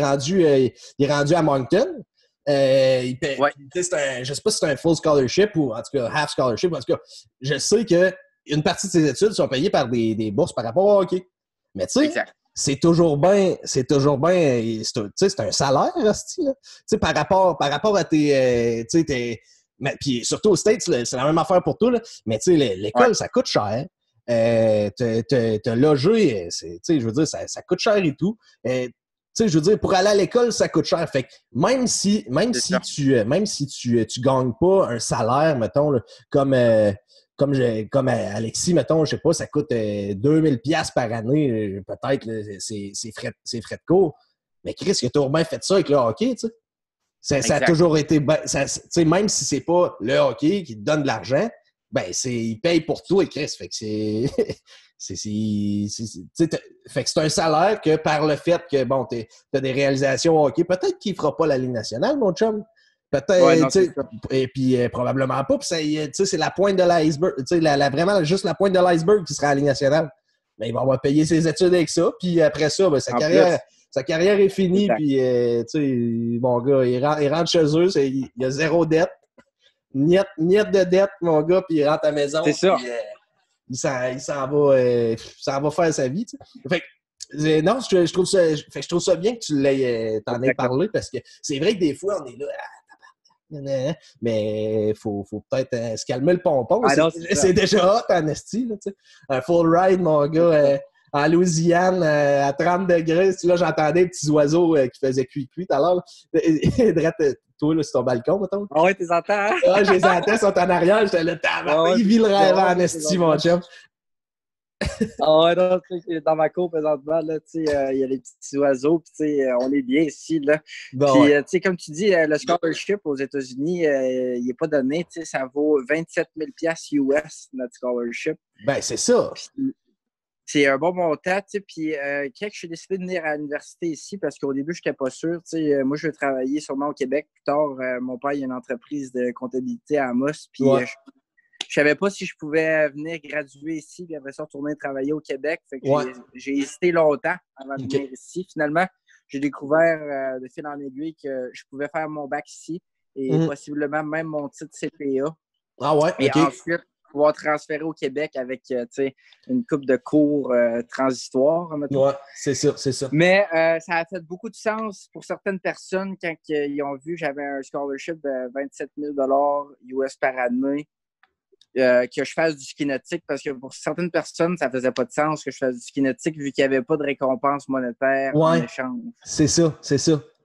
est rendu à Moncton. Je sais pas si c'est un full scholarship ou en tout cas half scholarship. En tout cas, je sais qu'une partie de ses études sont payées par des bourses par rapport au hockey. Mais tu sais, c'est toujours bien, c'est un salaire, hostie, là. Tu sais, par rapport à tes, puis surtout aux States, c'est la même affaire pour toi, là. Mais tu sais, l'école, ça coûte cher. Te loger, je veux dire, ça coûte cher et tout. Tu sais, je veux dire, pour aller à l'école, ça coûte cher. Fait que même si tu gagnes pas un salaire, mettons, là, comme Alexis, mettons, je sais pas, ça coûte 2000$ par année, peut-être, ses frais de cours. Mais Chris, il a toujours bien fait ça avec le hockey, tu sais. Ça a toujours été... même si c'est pas le hockey qui te donne de l'argent, il paye pour tout et Chris. Fait que c'est... fait que c'est un salaire que par le fait que, bon, t'as des réalisations au hockey, peut-être qu'il fera pas la Ligue nationale, mon chum. Peut-être, et puis probablement pas. Puis c'est la pointe de l'iceberg. Vraiment, juste la pointe de l'iceberg qui sera à la Ligue nationale. Mais il va avoir payé ses études avec ça. Puis après ça, sa carrière est finie. Puis, mon gars, il rentre chez eux. Il y a zéro dette. Niette de dette, mon gars. Puis il rentre à la maison. C'est ça. Puis, il s'en va faire sa vie. T'sais. Fait que, non, je trouve ça bien que tu t'en aies parlé parce que c'est vrai que des fois, on est là. Mais il faut peut-être se calmer le pompon. C'est déjà hot en esti. Un full ride, mon gars, en Louisiane, à 30 degrés. Là, j'entendais des petits oiseaux qui faisaient cuit-cuit tout à l'heure. Toi, là, sur ton balcon, mettons. Ah ouais, t'es entends? Ah, je les entends, ils sont en arrière. J'étais là, il vit le rêve en esti, mon chum. Ah ouais, non, dans ma cour présentement, là, il y a les petits oiseaux, puis on est bien ici, là. Puis, comme tu dis, le scholarship aux États-Unis, il n'est pas donné, ça vaut 27 000 US, notre scholarship. C'est ça. Puis, c'est un bon montant, puis quand j'ai décidé de venir à l'université ici, parce qu'au début, je n'étais pas sûr, moi, je vais travailler sûrement au Québec. Plus tard, mon père, il a une entreprise de comptabilité à Amos, puis je savais pas si je pouvais venir graduer ici et après ça retourner travailler au Québec. Fait que j'ai hésité longtemps avant de venir ici. Finalement, j'ai découvert de fil en aiguille que je pouvais faire mon bac ici et possiblement même mon titre CPA. Ah ouais? Et ensuite, pouvoir transférer au Québec avec une couple de cours transitoires. Ouais, c'est ça. Mais ça a fait beaucoup de sens pour certaines personnes quand ils ont vu que j'avais un scholarship de 27 000 US par année. Que je fasse du ski nautique parce que pour certaines personnes, ça faisait pas de sens que je fasse du ski nautique vu qu'il n'y avait pas de récompense monétaire en échange. C'est ça.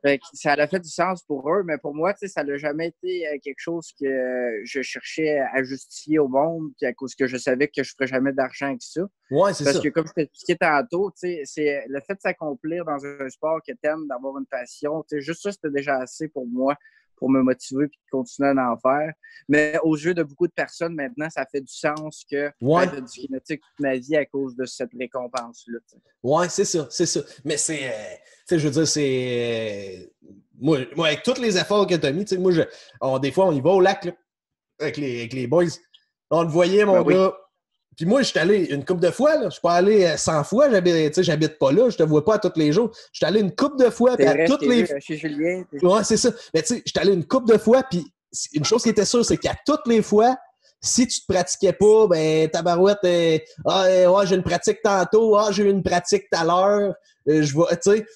Fait que ça a fait du sens pour eux, mais pour moi, ça n'a jamais été quelque chose que je cherchais à justifier au monde à cause que je savais que je ne ferais jamais d'argent avec ça. Ouais, c'est ça. Parce que comme je t'expliquais tantôt, c'est le fait de s'accomplir dans un sport que tu aimes, d'avoir une passion, juste ça, c'était déjà assez pour moi pour me motiver et continuer à en faire. Mais aux yeux de beaucoup de personnes, maintenant, ça fait du sens que je fais du ski nautique toute ma vie à cause de cette récompense-là. Oui, c'est ça. Mais c'est... je veux dire, c'est... Moi, avec tous les efforts que tu as mis, des fois, on y va au lac là, avec les boys. On le voyait, mon gars. Puis moi, je suis allé une couple de fois. Là. Je suis pas allé 100 fois. J'habite pas là. Je te vois pas tous les jours. Je suis allé une couple de fois. C'est vrai, toutes les... chez Julien. Ouais, c'est ça. Mais tu sais, je suis allé une couple de fois. Puis une chose qui était sûre, c'est qu'à toutes les fois, si tu te pratiquais pas, tabarouette, j'ai une pratique tantôt. J'ai eu une pratique tout à l'heure. Je vois, tu sais,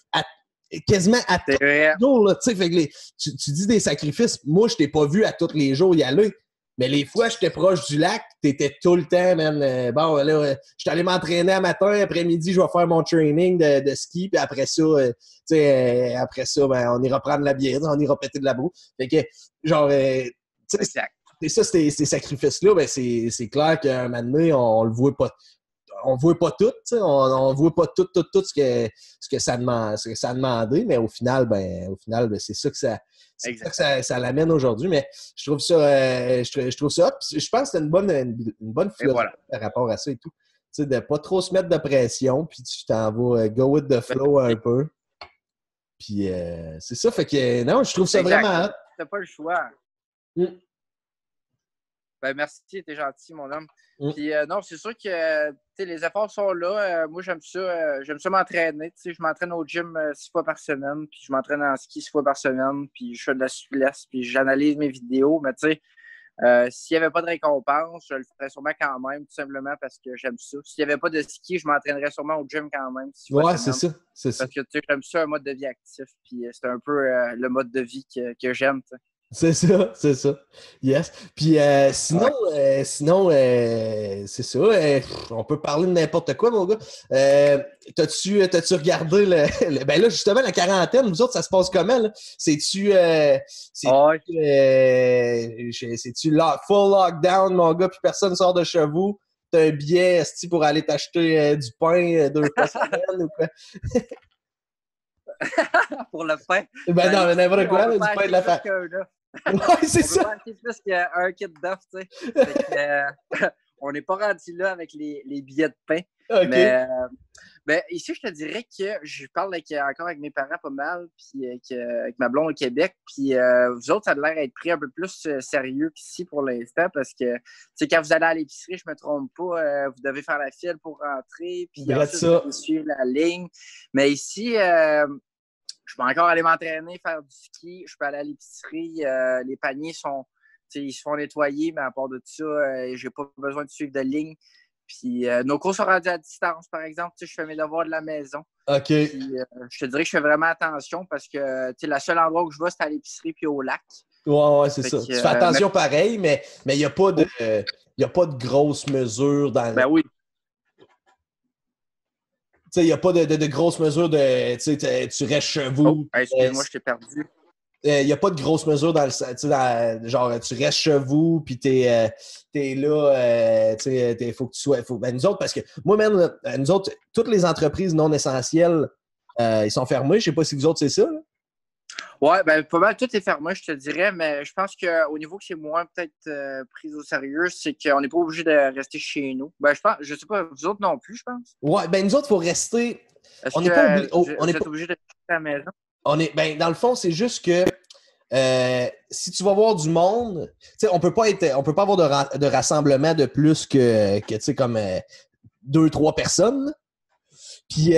quasiment à tous les jours. Là, fait que tu dis des sacrifices. Moi, je t'ai pas vu à tous les jours y aller. Mais les fois j'étais proche du lac, t'étais tout le temps, man. Je suis allé m'entraîner à matin, après-midi, je vais faire mon training de ski, puis après ça, on ira prendre la bière, on ira péter de la boue. Fait que, genre, c'est ça, ces sacrifices-là, c'est clair qu'à un moment donné, on le voit pas. On voit pas tout, on voit pas tout ce que ça demandait, mais au final, c'est ça que ça l'amène aujourd'hui. Mais je trouve ça, je trouve ça hot. Je pense que c'est une bonne philosophie par rapport à ça et tout. Tu sais, de pas trop se mettre de pression, puis tu t'en vas go with the flow un peu. Puis c'est ça, fait que non, je trouve ça vraiment hot. T'as pas le choix. Merci, t'es gentil, mon homme. Puis non, c'est sûr que les efforts sont là. Moi, j'aime ça m'entraîner. Je m'entraîne au gym 6 fois par semaine, puis je m'entraîne en ski 6 fois par semaine, puis je fais de la souplesse, puis j'analyse mes vidéos. Mais tu sais, s'il n'y avait pas de récompense, je le ferais sûrement quand même, tout simplement parce que j'aime ça. S'il n'y avait pas de ski, je m'entraînerais sûrement au gym quand même. Ouais, c'est ça. Parce que j'aime ça, un mode de vie actif, puis c'est un peu le mode de vie que j'aime. T'sais. C'est ça. Yes. Puis sinon, c'est ça. On peut parler de n'importe quoi, mon gars. T'as-tu regardé ben là, justement, la quarantaine, nous autres, ça se passe comment, là? C'est-tu full lockdown, mon gars, puis personne sort de chez vous? T'as un billet, pour aller t'acheter du pain 2 fois semaine ou quoi? Pour le pain. Ben non, mais n'importe quoi, du pain de la famille. Ouais, c'est ça. On peut pas acheter plus qu'un kit d'œufs, tu sais. On n'est pas rendu là avec les billets de pain. OK. Mais ici, je te dirais que je parle encore avec mes parents pas mal, puis avec ma blonde au Québec. Puis vous autres, ça a l'air d'être pris un peu plus sérieux qu'ici pour l'instant, parce que quand vous allez à l'épicerie, je me trompe pas, vous devez faire la file pour rentrer, puis ensuite, vous devez suivre la ligne. Mais ici, je peux encore aller m'entraîner, faire du ski, je peux aller à l'épicerie, les paniers ils se font nettoyer, mais à part de ça, j'ai pas besoin de suivre de ligne. Puis nos cours sont rendus à distance, par exemple. Je fais mes devoirs de la maison. OK. Puis, je te dirais que je fais vraiment attention parce que le seul endroit où je vais, c'est à l'épicerie puis au lac. Ouais, c'est ça. Tu fais attention pareil, mais il n'y a pas de grosses mesures dans Ben oui. Il n'y a pas de grosses mesures de tu restes chez vous. Oh, excuse-moi, je t'ai perdu. Il n'y a pas de grosses mesures dans le genre tu restes chez vous puis t'es là, faut que tu sois. Ben, nous autres, parce que moi même, nous autres, toutes les entreprises non essentielles, ils sont fermés. Je sais pas si vous autres, c'est ça. Là. Ouais, ben pas mal, tout est fermé, je te dirais, mais je pense qu'au niveau que c'est moins peut-être pris au sérieux, c'est qu'on n'est pas obligé de rester chez nous. Ben, je sais pas, vous autres non plus, je pense. Ouais, ben nous autres, il faut rester. On n'est pas obligé de rester à la maison. Dans le fond, c'est juste que si tu vas voir du monde, on peut pas avoir de rassemblement de plus que comme 2-3 personnes. Puis,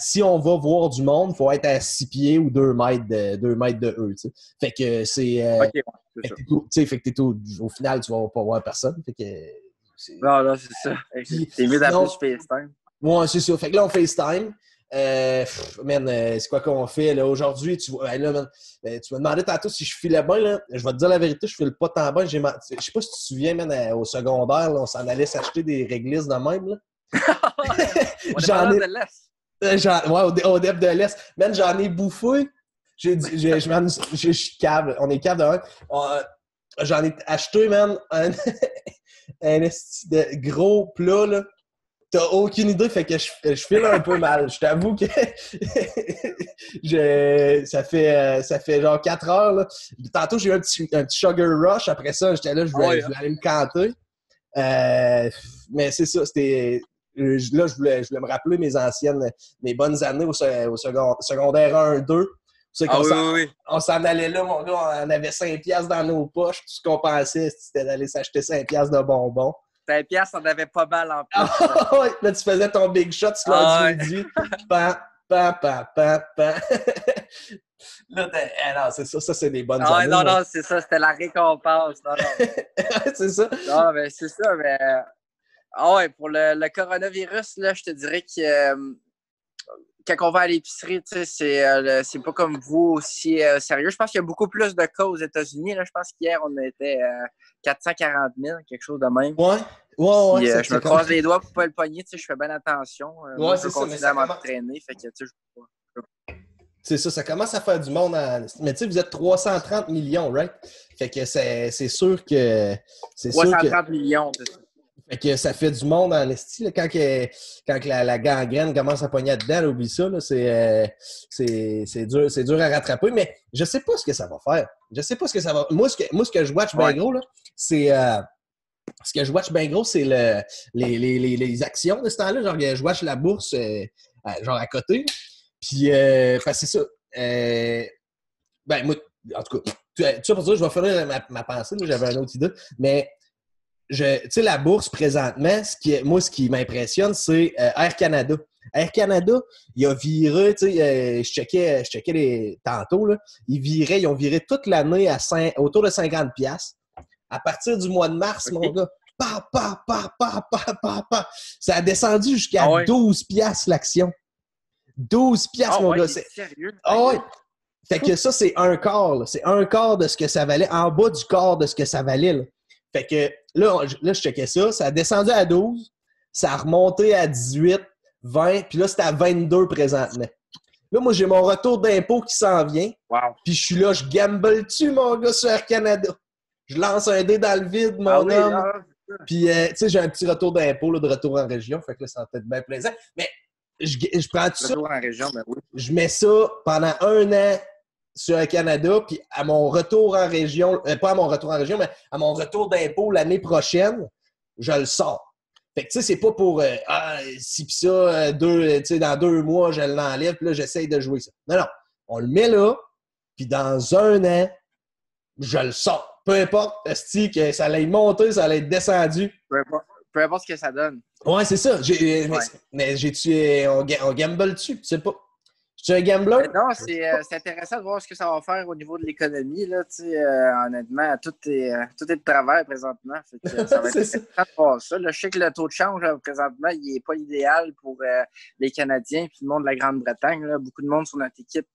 si on va voir du monde, il faut être à 6 pieds ou 2 mètres de eux. T'sais. Fait que c'est. Fait que au final, tu vas pas voir personne. Fait que, non, c'est ça. C'est mieux d'appeler sur FaceTime. Ouais, c'est ça. Fait que là, on FaceTime. C'est quoi qu'on fait là aujourd'hui? Tu m'as demandé tantôt si je filais bien. Là. Je vais te dire la vérité, je file pas tant bien. Je sais pas si tu te souviens, au secondaire, là, on s'en allait s'acheter des réglisses de même. Là. Au DEP de l'Est. Man, j'en ai bouffé. Je suis cave. On est cave de même. J'en ai acheté, man, un de gros plat, là. T'as aucune idée, fait que je file un peu mal. Je t'avoue que ça fait genre 4 heures. Là. Tantôt, j'ai eu un petit sugar rush. Après ça, j'étais là, je voulais aller me canter. Mais c'est ça, c'était... Là, je voulais me rappeler mes bonnes années au secondaire 1-2. On s'en allait là, mon gars, on avait 5$ dans nos poches. Tout ce qu'on pensait, c'était d'aller s'acheter 5$ de bonbons. 5$, on avait pas mal en plus. Là, tu faisais ton big shot, tu l'as dit. Pam. Là, non, c'est ça. Ça, c'est des bonnes années. Non, c'est ça. C'était la récompense. Non. C'est ça. Non, mais c'est ça. Mais... pour le coronavirus, là, je te dirais que quand on va à l'épicerie, c'est pas comme vous aussi sérieux. Je pense qu'il y a beaucoup plus de cas aux États-Unis. Là. Je pense qu'hier, on était 440 000, quelque chose de même. Ouais. Je me croise les doigts pour pas le pogner. Je fais bien attention. Moi, c'est ça. Je continue à m'entraîner. Fait que, c'est ça, ça commence à faire du monde. Mais tu sais, vous êtes 330 millions, right? Fait que c'est sûr que... 330 millions, c'est ça. Fait que ça fait du monde en esti. Quand la gangrène commence à pogner dedans, là, oublie ça. Là, c'est dur à rattraper. Mais je sais pas ce que ça va faire. Je sais pas ce que ça va... Moi, ce que je watch bien gros, là, c'est... ce que je watch bien gros, c'est les actions de ce temps-là. Genre, je watch la bourse genre à côté. Puis, c'est ça. Moi, en tout cas, tu sais, pour ça, je vais finir ma pensée. Là, j'avais une autre idée. Mais... tu sais, la bourse, présentement, ce qui m'impressionne, c'est Air Canada. Air Canada, il a viré, tu sais, je checkais tantôt, là, ils ont viré toute l'année autour de 50$. À partir du mois de mars, mon gars, ça a descendu jusqu'à 12$ l'action. 12$ mon gars. C'est sérieux? Fait que ça, c'est un quart. Là. C'est un quart de ce que ça valait, en bas du quart de ce que ça valait. Là. Fait que là, je checkais ça. Ça a descendu à 12. Ça a remonté à 18, 20. Puis là, c'est à 22 présentement. Là, moi, j'ai mon retour d'impôt qui s'en vient. Wow. Puis je suis là, je gamble-tu, mon gars, sur Air Canada. Je lance un dé dans le vide, mon homme. Puis, tu sais, j'ai un petit retour d'impôt, là, de retour en région. Fait que là, ça va peut-être bien plaisant. Mais je prends tout ça. Retour en région, ben oui. Je mets ça pendant 1 an sur le Canada, puis à mon retour en région, pas à mon retour en région, mais à mon retour d'impôt l'année prochaine, je le sors. Fait que tu sais, c'est pas pour si pis ça, dans 2 mois, je l'enlève, puis là, j'essaye de jouer ça. Non. On le met là, puis dans 1 an, je le sors. Peu importe, que ça allait monter, ça allait être descendu. Peu importe ce que ça donne. Ouais, c'est ça. Ouais. Mais on gamble dessus, tu sais pas. Tu es un gambler? Non, c'est intéressant de voir ce que ça va faire au niveau de l'économie. Honnêtement, tout est de travers présentement. Fait que ça va être intéressant de voir ça. Là, je sais que le taux de change, présentement, il n'est pas idéal pour les Canadiens et le monde de la Grande-Bretagne. Là. Beaucoup de monde sur notre équipe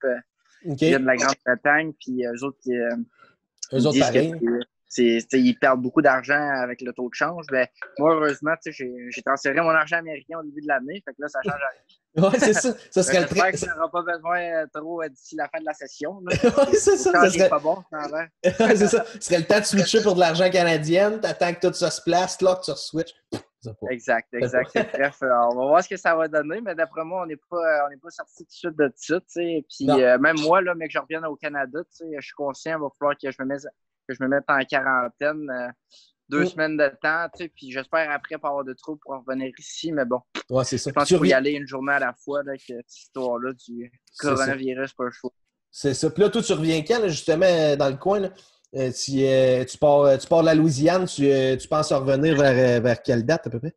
vient de la Grande-Bretagne. Puis eux autres, pareil. Ils perdent beaucoup d'argent avec le taux de change. Mais moi, heureusement, j'ai transféré mon argent américain au début de l'année. Fait que là, ça change rien. Oui, c'est ça. Ça serait j'espère que ça n'aura pas besoin trop d'ici la fin de la session. Oui, c'est ça. Ça serait pas bon, c'est ça. Ce serait le temps de switcher pour de l'argent canadien. T'attends que tout ça se place, là, que tu switches. Exact. Bref, on va voir ce que ça va donner, mais d'après moi, on n'est pas sorti tout de suite de ça. Puis même moi, là, mais que je revienne au Canada, je suis conscient qu'il va falloir que je me mette en quarantaine. 2 semaines de temps, puis j'espère après pas avoir de troubles pour revenir ici, mais bon. Ouais, c'est ça. Je pense qu'il faut y aller une journée à la fois, là, que cette histoire-là du coronavirus, pas le choix. C'est ça. Puis là, toi, tu reviens quand, là, justement, dans le coin, là? Tu pars de la Louisiane, tu penses revenir vers quelle date, à peu près?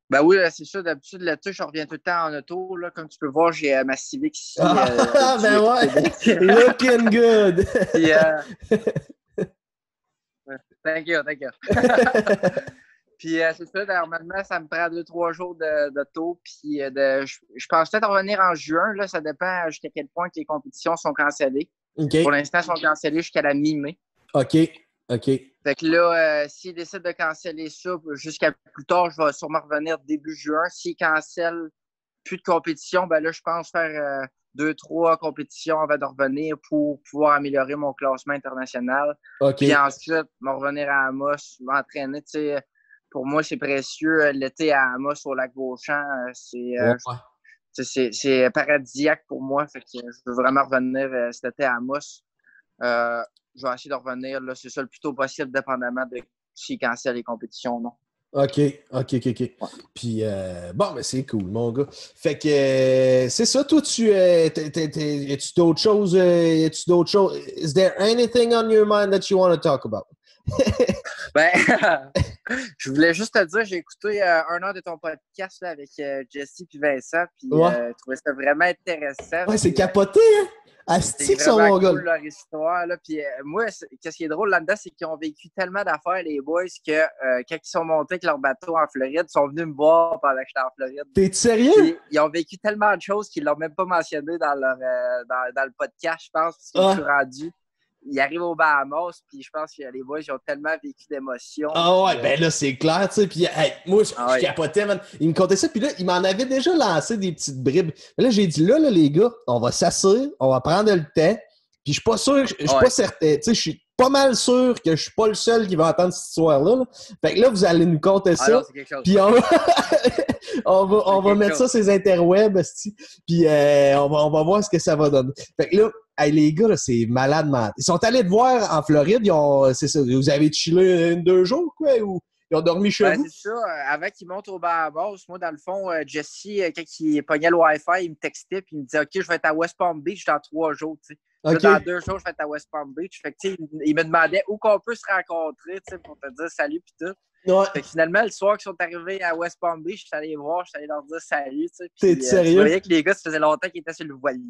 Ben oui, c'est ça. D'habitude, l'été, je reviens tout le temps en auto. Là. Comme tu peux voir, j'ai ma Civic ici. Ben ouais! Looking good! Puis, Thank you. Puis c'est ça, normalement, ça me prend 2-3 jours d'auto. Puis je pense peut-être revenir en juin. Là, ça dépend jusqu'à quel point que les compétitions sont cancellées. Okay. Pour l'instant, elles sont cancellées jusqu'à la mi-mai. OK. Fait que là, s'ils décident de canceller ça jusqu'à plus tard, je vais sûrement revenir début juin. S'ils cancellent plus de compétition, ben là, je pense faire 2-3 compétitions avant de revenir pour pouvoir améliorer mon classement international. Okay. Puis ensuite, me revenir à Amos, m'entraîner. Pour moi, c'est précieux. L'été à Amos au lac Beauchamp, c'est paradisiaque pour moi. Fait que je veux vraiment revenir cet été à Amos. Je vais essayer de revenir. Là, c'est ça le plus tôt possible, dépendamment de s'ils cancellent les compétitions ou non. OK. Ouais. Puis, mais c'est cool, mon gars. Fait que, c'est ça, toi, as-tu d'autres choses? Is there anything on your mind that you want to talk about? Je voulais juste te dire, j'ai écouté 1 heure de ton podcast là, avec Jesse et Vincent, puis je trouvais ça vraiment intéressant. Ouais, c'est capoté, hein? C'est vraiment cool leur histoire. Là. Puis moi, qu'est-ce qui est drôle là-dedans, c'est qu'ils ont vécu tellement d'affaires, les boys, que quand ils sont montés avec leur bateau en Floride, ils sont venus me voir pendant que j'étais en Floride. T'es sérieux? Puis, ils ont vécu tellement de choses qu'ils ne l'ont même pas mentionné dans le podcast, je pense, parce qu'ils sont rendus. Ils arrivent aux Bahamas, puis je pense que les boys, ils ont tellement vécu d'émotions. Ah ouais, ben là, c'est clair, tu sais. Puis moi, je capotais, man. Il me contait ça, puis là, il m'en avait déjà lancé des petites bribes. Mais là, j'ai dit, là, les gars, on va s'asseoir, on va prendre le temps. Puis je suis pas sûr, je suis pas certain. Tu sais, je suis pas mal sûr que je suis pas le seul qui va entendre cette histoire-là. Là. Fait que là, vous allez nous conter ça. Puis on va mettre ça sur les interwebs, puis on va voir ce que ça va donner. Fait que là, les gars, là, c'est malade. Ils sont allés te voir en Floride. C'est ça, vous avez chillé 2 jours, quoi? Ou ils ont dormi chez vous? C'est ça. Avant qu'ils montent au Bahamas, moi, dans le fond, Jesse, quand il pognait le Wi-Fi, il me textait puis il me disait « OK, je vais être à West Palm Beach dans 3 jours. » Okay. Dans 2 jours, je vais être à West Palm Beach. Fait que, il me demandait où qu'on peut se rencontrer pour te dire salut puis tout. Ouais. Fait que finalement, le soir qu'ils sont arrivés à West Palm Beach, je suis allé les voir, je suis allé leur dire salut. T'es sérieux? Tu voyais que les gars, ça faisait longtemps qu'ils étaient sur le voilier.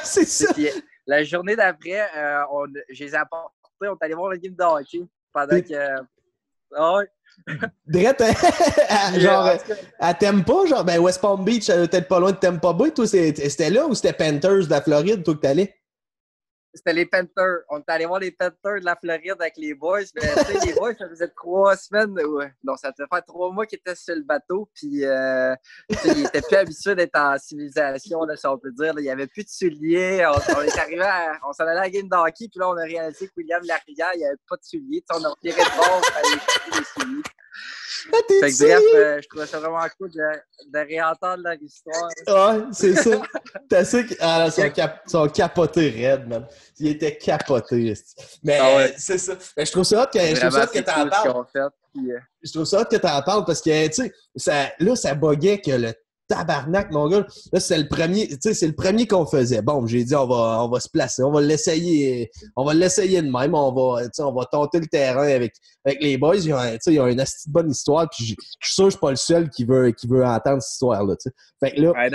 C'est ça. Puis, la journée d'après, je les ai apportés, on est allé voir le game de hockey pendant que. Drette, genre, à Tampa, genre, ben West Palm Beach, peut-être pas loin de Tampa Bay. Toi, c'était là ou c'était Panthers de la Floride, toi, que t'allais? C'était les Panthers. On est allé voir les Panthers de la Floride avec les boys. Mais tu sais, les boys, ça faisait 3 semaines. Non, ça devait faire 3 mois qu'ils étaient sur le bateau. Puis, ils étaient plus habitués d'être en civilisation, là, si on peut dire. Là. Il n'y avait plus de souliers. On est arrivé on s'en allait à la game d'hockey. Puis là, on a réalisé que William Larivière, il n'y avait pas de souliers. T'sais, on a reviré de bord. Il fallait chercher des souliers. Fait que bref, je trouvais ça vraiment cool de réentendre leur histoire. Ouais, c'est ça. T'as ça qui... Ah, là, sont capotés raides, man. Ils étaient capotés. Mais c'est ça. Mais je trouve ça hot que t'en parles. Je trouve ça hot que t'en parles parce que, tu sais, ça buguait que le tabarnak, mon gars. Là, c'est le premier, tu sais, c'est le premier qu'on faisait. Bon, j'ai dit, on va se placer, on va l'essayer de même, on va tenter le terrain avec les boys. Ils ont une assez bonne histoire, puis je suis sûr que je suis pas le seul qui veut entendre cette histoire-là, tu sais. Fait que là,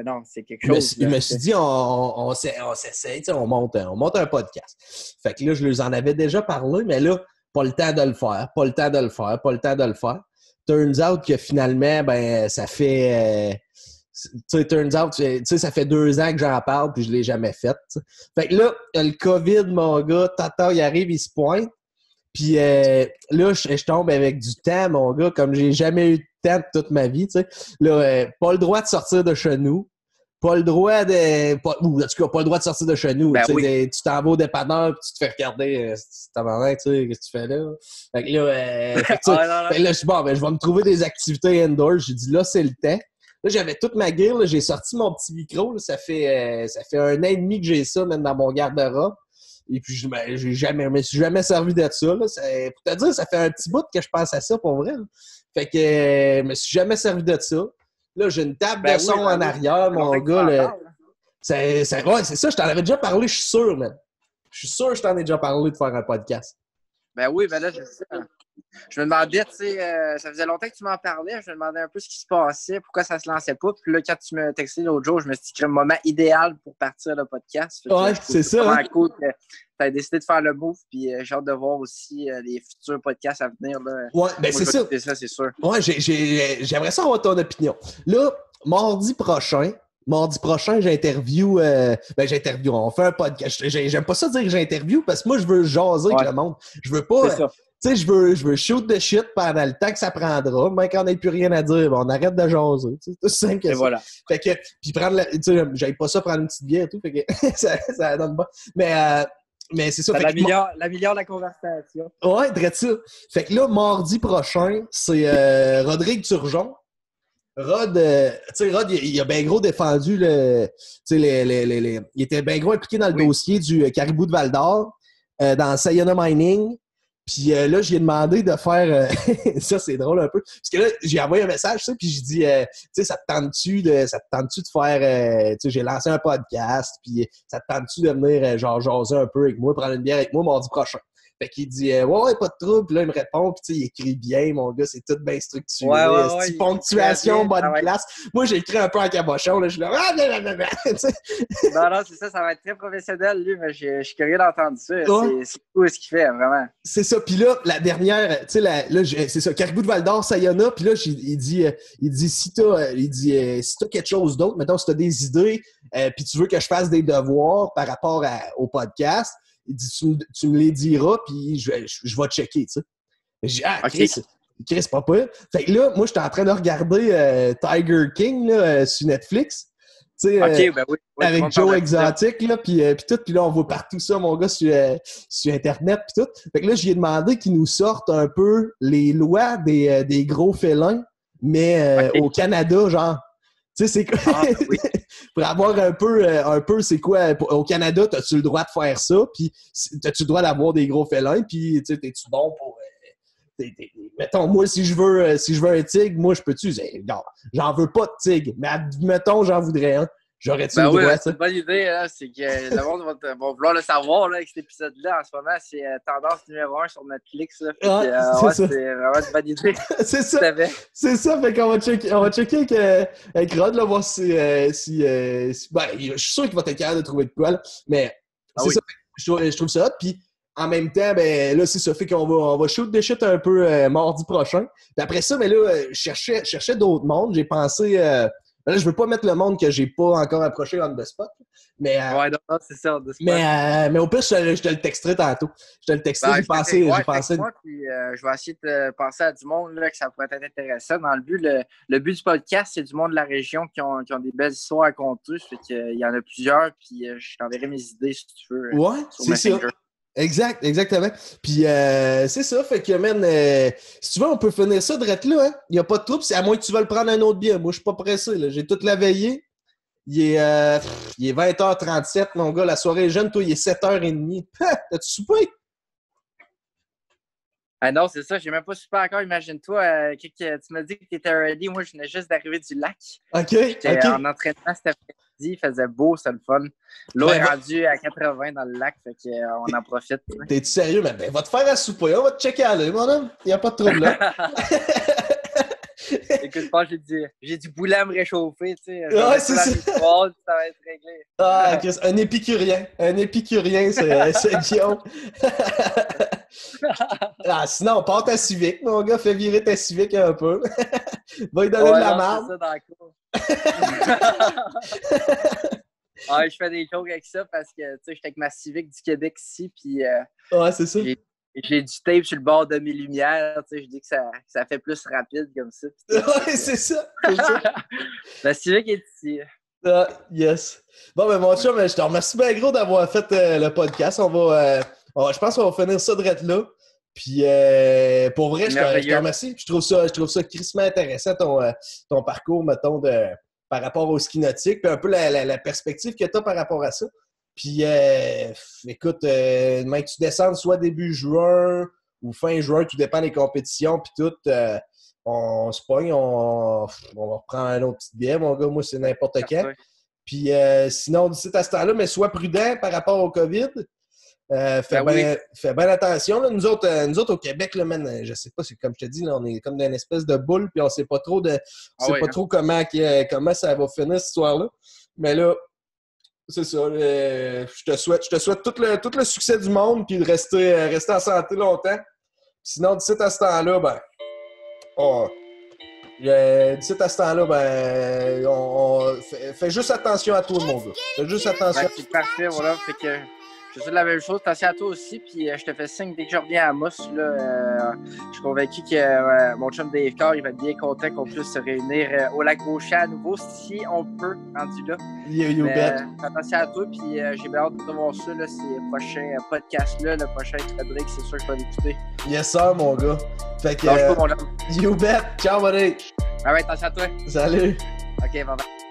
non, c'est quelque chose. Je me suis dit, on s'essaye, on monte un podcast. Fait que là, je leur en avais déjà parlé, mais là, pas le temps de le faire. Turns out que finalement, ben, ça fait... ça fait 2 ans que j'en parle puis je l'ai jamais fait. T'sais. Fait que là, le COVID, mon gars, tata, il arrive, il se pointe. Puis là, je tombe avec du temps, mon gars, comme j'ai jamais eu de temps de toute ma vie. T'sais. Là, pas le droit de sortir de chez nous. Pas le droit de... en tout cas, pas le droit de sortir de chez nous. Ben oui. Tu t'en vas au dépanneur et tu te fais regarder qu'est-ce que tu fais là? Fait que là, là je suis bon, ben, je vais me trouver des activités indoor. J'ai dit là, c'est le temps. Là, j'avais toute ma gear. Là, j'ai sorti mon petit micro. Là, ça fait 1 an et demi que j'ai ça même dans mon garde-robe. Et puis, je me suis jamais servi de ça. Là. Pour te dire, ça fait un petit bout que je pense à ça pour vrai. Là. Fait que je me suis jamais servi de ça. Là, j'ai une table de son en arrière, mon gars. C'est ça, je t'en avais déjà parlé, je suis sûr, man. Je suis sûr que je t'en ai déjà parlé de faire un podcast. Ben oui, ben là, je sais. Je me demandais, tu sais, ça faisait longtemps que tu m'en parlais, je me demandais un peu ce qui se passait, pourquoi ça se lançait pas. Puis là, quand tu me textais l'autre jour, je me suis dit que c'était le moment idéal pour partir le podcast. Ouais, c'est ça. C'est vraiment cool que tu as décidé de faire le move, puis j'ai hâte de voir aussi les futurs podcasts à venir. Là. Ouais, ben c'est ça. C'est sûr. Ouais, j'aimerais ça avoir ton opinion. Là, mardi prochain, j'interview. On fait un podcast. J'aime pas ça dire que j'interview parce que moi, je veux jaser avec le monde. Je veux pas. Tu sais, je veux shoot de shit pendant le temps que ça prendra. Même quand on n'a plus rien à dire, on arrête de jaser. C'est tout simple que ça. Voilà. Fait que, puis tu sais, j'aille pas ça prendre une petite bière et tout. Fait que ça donne pas. Mais c'est ça. L'améliore la conversation. Ouais, drette ça. Fait que là, mardi prochain, c'est Rodrigue Turgeon. Rod, il a bien gros défendu il était bien gros impliqué dans le dossier du Caribou de Val-d'Or, dans Sayona Mining. Puis là, j'ai demandé de faire... ça, c'est drôle un peu. Parce que là, j'ai envoyé un message, puis j'ai dit, tu sais, ça te tente-tu de faire... tu sais, j'ai lancé un podcast, puis ça te tente-tu de venir, jaser un peu avec moi, prendre une bière avec moi mardi prochain? Fait qu'il dit ouais, pas de trouble. Puis là, il me répond, puis tu sais, il écrit bien, mon gars, c'est tout bien structuré. Ouais, ponctuation, bonne place. Moi, j'ai écrit un peu en cabochon, là, je suis là, Non, c'est ça va être très professionnel, lui, mais je suis curieux d'entendre ça. Ouais. C'est cool ce qu'il fait, vraiment. C'est ça. Puis là, la dernière, tu sais, là, c'est ça, Caribou de Val-d'Or, Sayona, puis là, il dit si t'as quelque chose d'autre, mettons, si t'as des idées, puis tu veux que je fasse des devoirs par rapport au podcast, il dit, tu me les diras, puis je vais checker, tu sais. J'ai dit, Chris, pas pire. Fait que là, moi, j'étais en train de regarder Tiger King là, sur Netflix. Tu sais, ben oui, avec Joe Exotic, là, puis tout. Puis là, on voit partout ça, mon gars, sur Internet, puis tout. Fait que là, j'ai demandé qu'ils nous sortent un peu les lois des gros félins, mais au Canada, genre. Tu sais, c'est quoi? Oui. Pour avoir un peu, c'est quoi? Au Canada, t'as-tu le droit de faire ça? Puis, t'as-tu le droit d'avoir des gros félins? Puis, tu sais, t'es-tu bon pour... mettons, moi, si je veux un tigre, moi, je peux-tu? J'en veux pas de tigre. Mais admettons, j'en voudrais un. J'aurais-tu le droit, c'est une bonne idée, là. C'est que le monde va vouloir le savoir, là, avec cet épisode-là. En ce moment, c'est tendance numéro 1 sur Netflix, là. C'est vraiment une bonne idée. C'est ça. C'est ça. Fait qu'on va checker avec Rod, là, voir si ben, je suis sûr qu'il va être capable de trouver de quoi, là. Mais c'est ça. Je trouve ça hot. Puis, en même temps, ben là, c'est ça. Fait qu'on va shoot des shit un peu mardi prochain. Puis après ça, mais là, je cherchais d'autres mondes. J'ai pensé... là, je veux pas mettre le monde que j'ai pas encore approché on the spot. Mais, ouais, non, c'est ça, on the spot. Mais au pire, je te le texterai tantôt. Je te le texterai, j'ai pensé. Puis, je vais essayer de penser à du monde là, que ça pourrait être intéressant. Dans le but du podcast, c'est du monde de la région qui ont des belles histoires à conter. Fait qu'il y en a plusieurs, puis je t'enverrai mes idées si tu veux. Ouais, c'est ça. Exactement. Puis c'est ça, fait que, man, si tu veux, on peut finir ça direct là, hein? Il n'y a pas de trouble, c'est à moins que tu veuilles prendre un autre bière. Moi, je suis pas pressé, là. J'ai toute la veillée. Il est 20h37, mon gars. La soirée est jeune, toi, il est 7h30. T'as-tu soupé? Ah non, c'est ça, j'ai même pas super encore. Imagine-toi, tu m'as dit que tu étais ready. Moi, je venais juste d'arriver du lac. J'étais en entraînement cet après-midi, il faisait beau, c'était le fun. L'eau est rendue à 80 dans le lac, fait qu'on en profite. T'es-tu sérieux? Mais va te faire à souper, on va te checker à l'œil, mon homme. Il n'y a pas de trouble là. Écoute, je pense que j'ai du boulet à me réchauffer, tu sais. Ouais, c'est ça. Ça va être réglé. Ah, un épicurien. Un épicurien, c'est Guillaume. Ah, sinon, part ta Civic, mon gars. Fais virer ta Civic un peu. Va lui donner de la marde. C'est ça dans le cours. Je fais des jokes avec ça parce que, tu sais, j'étais avec ma Civic du Québec ici, puis ouais, c'est ça. J'ai du tape sur le bord de mes lumières, tu sais, je dis que ça fait plus rapide comme ça. Ouais, c'est ça. La Civic est ici. Ah, yes. Bon, ben mon chum, je te remercie bien gros d'avoir fait le podcast. Je pense qu'on va finir ça direct là. Puis, pour vrai, je te remercie. Je trouve ça crissement intéressant, ton parcours, mettons, par rapport au ski nautique, puis un peu la perspective que tu as par rapport à ça. Puis, écoute, même que tu descendes soit début juin ou fin juin, tout dépend des compétitions, puis tout, on se pogne, on va reprendre un autre petit billet, mon gars, moi, c'est n'importe quand. Puis, sinon, d'ici à ce temps-là, mais sois prudent par rapport au COVID. Fais bien attention. Là. Nous autres, au Québec, là, man, je sais pas, c'est comme je te dis, là, on est comme dans une espèce de boule, puis on sait pas trop trop comment ça va finir, cette histoire-là. Mais là, c'est ça. Je te souhaite tout le succès du monde, puis de rester en santé longtemps. Sinon, d'ici à ce temps-là, fais juste attention à tout le monde. Fais juste attention. C'est parfait, voilà. Fait que je te souhaite la même chose. Attention à toi aussi. Puis je te fais signe dès que je reviens à Moss. Là, je suis convaincu que mon chum Dave Carr, il va être bien content qu'on puisse se réunir au lac Beauchamp à nouveau, si on peut, rendu là. You bet. Attention à toi. Puis j'ai bien hâte de voir ça, là, ces prochains podcasts-là. Le prochain avec Frédéric, c'est sûr que je vais l'écouter. Yes, sir, mon gars. Fait que. Lâche pas, mon homme. You bet. Ciao, buddy. Ah ouais, attention à toi. Salut. OK, bye bye.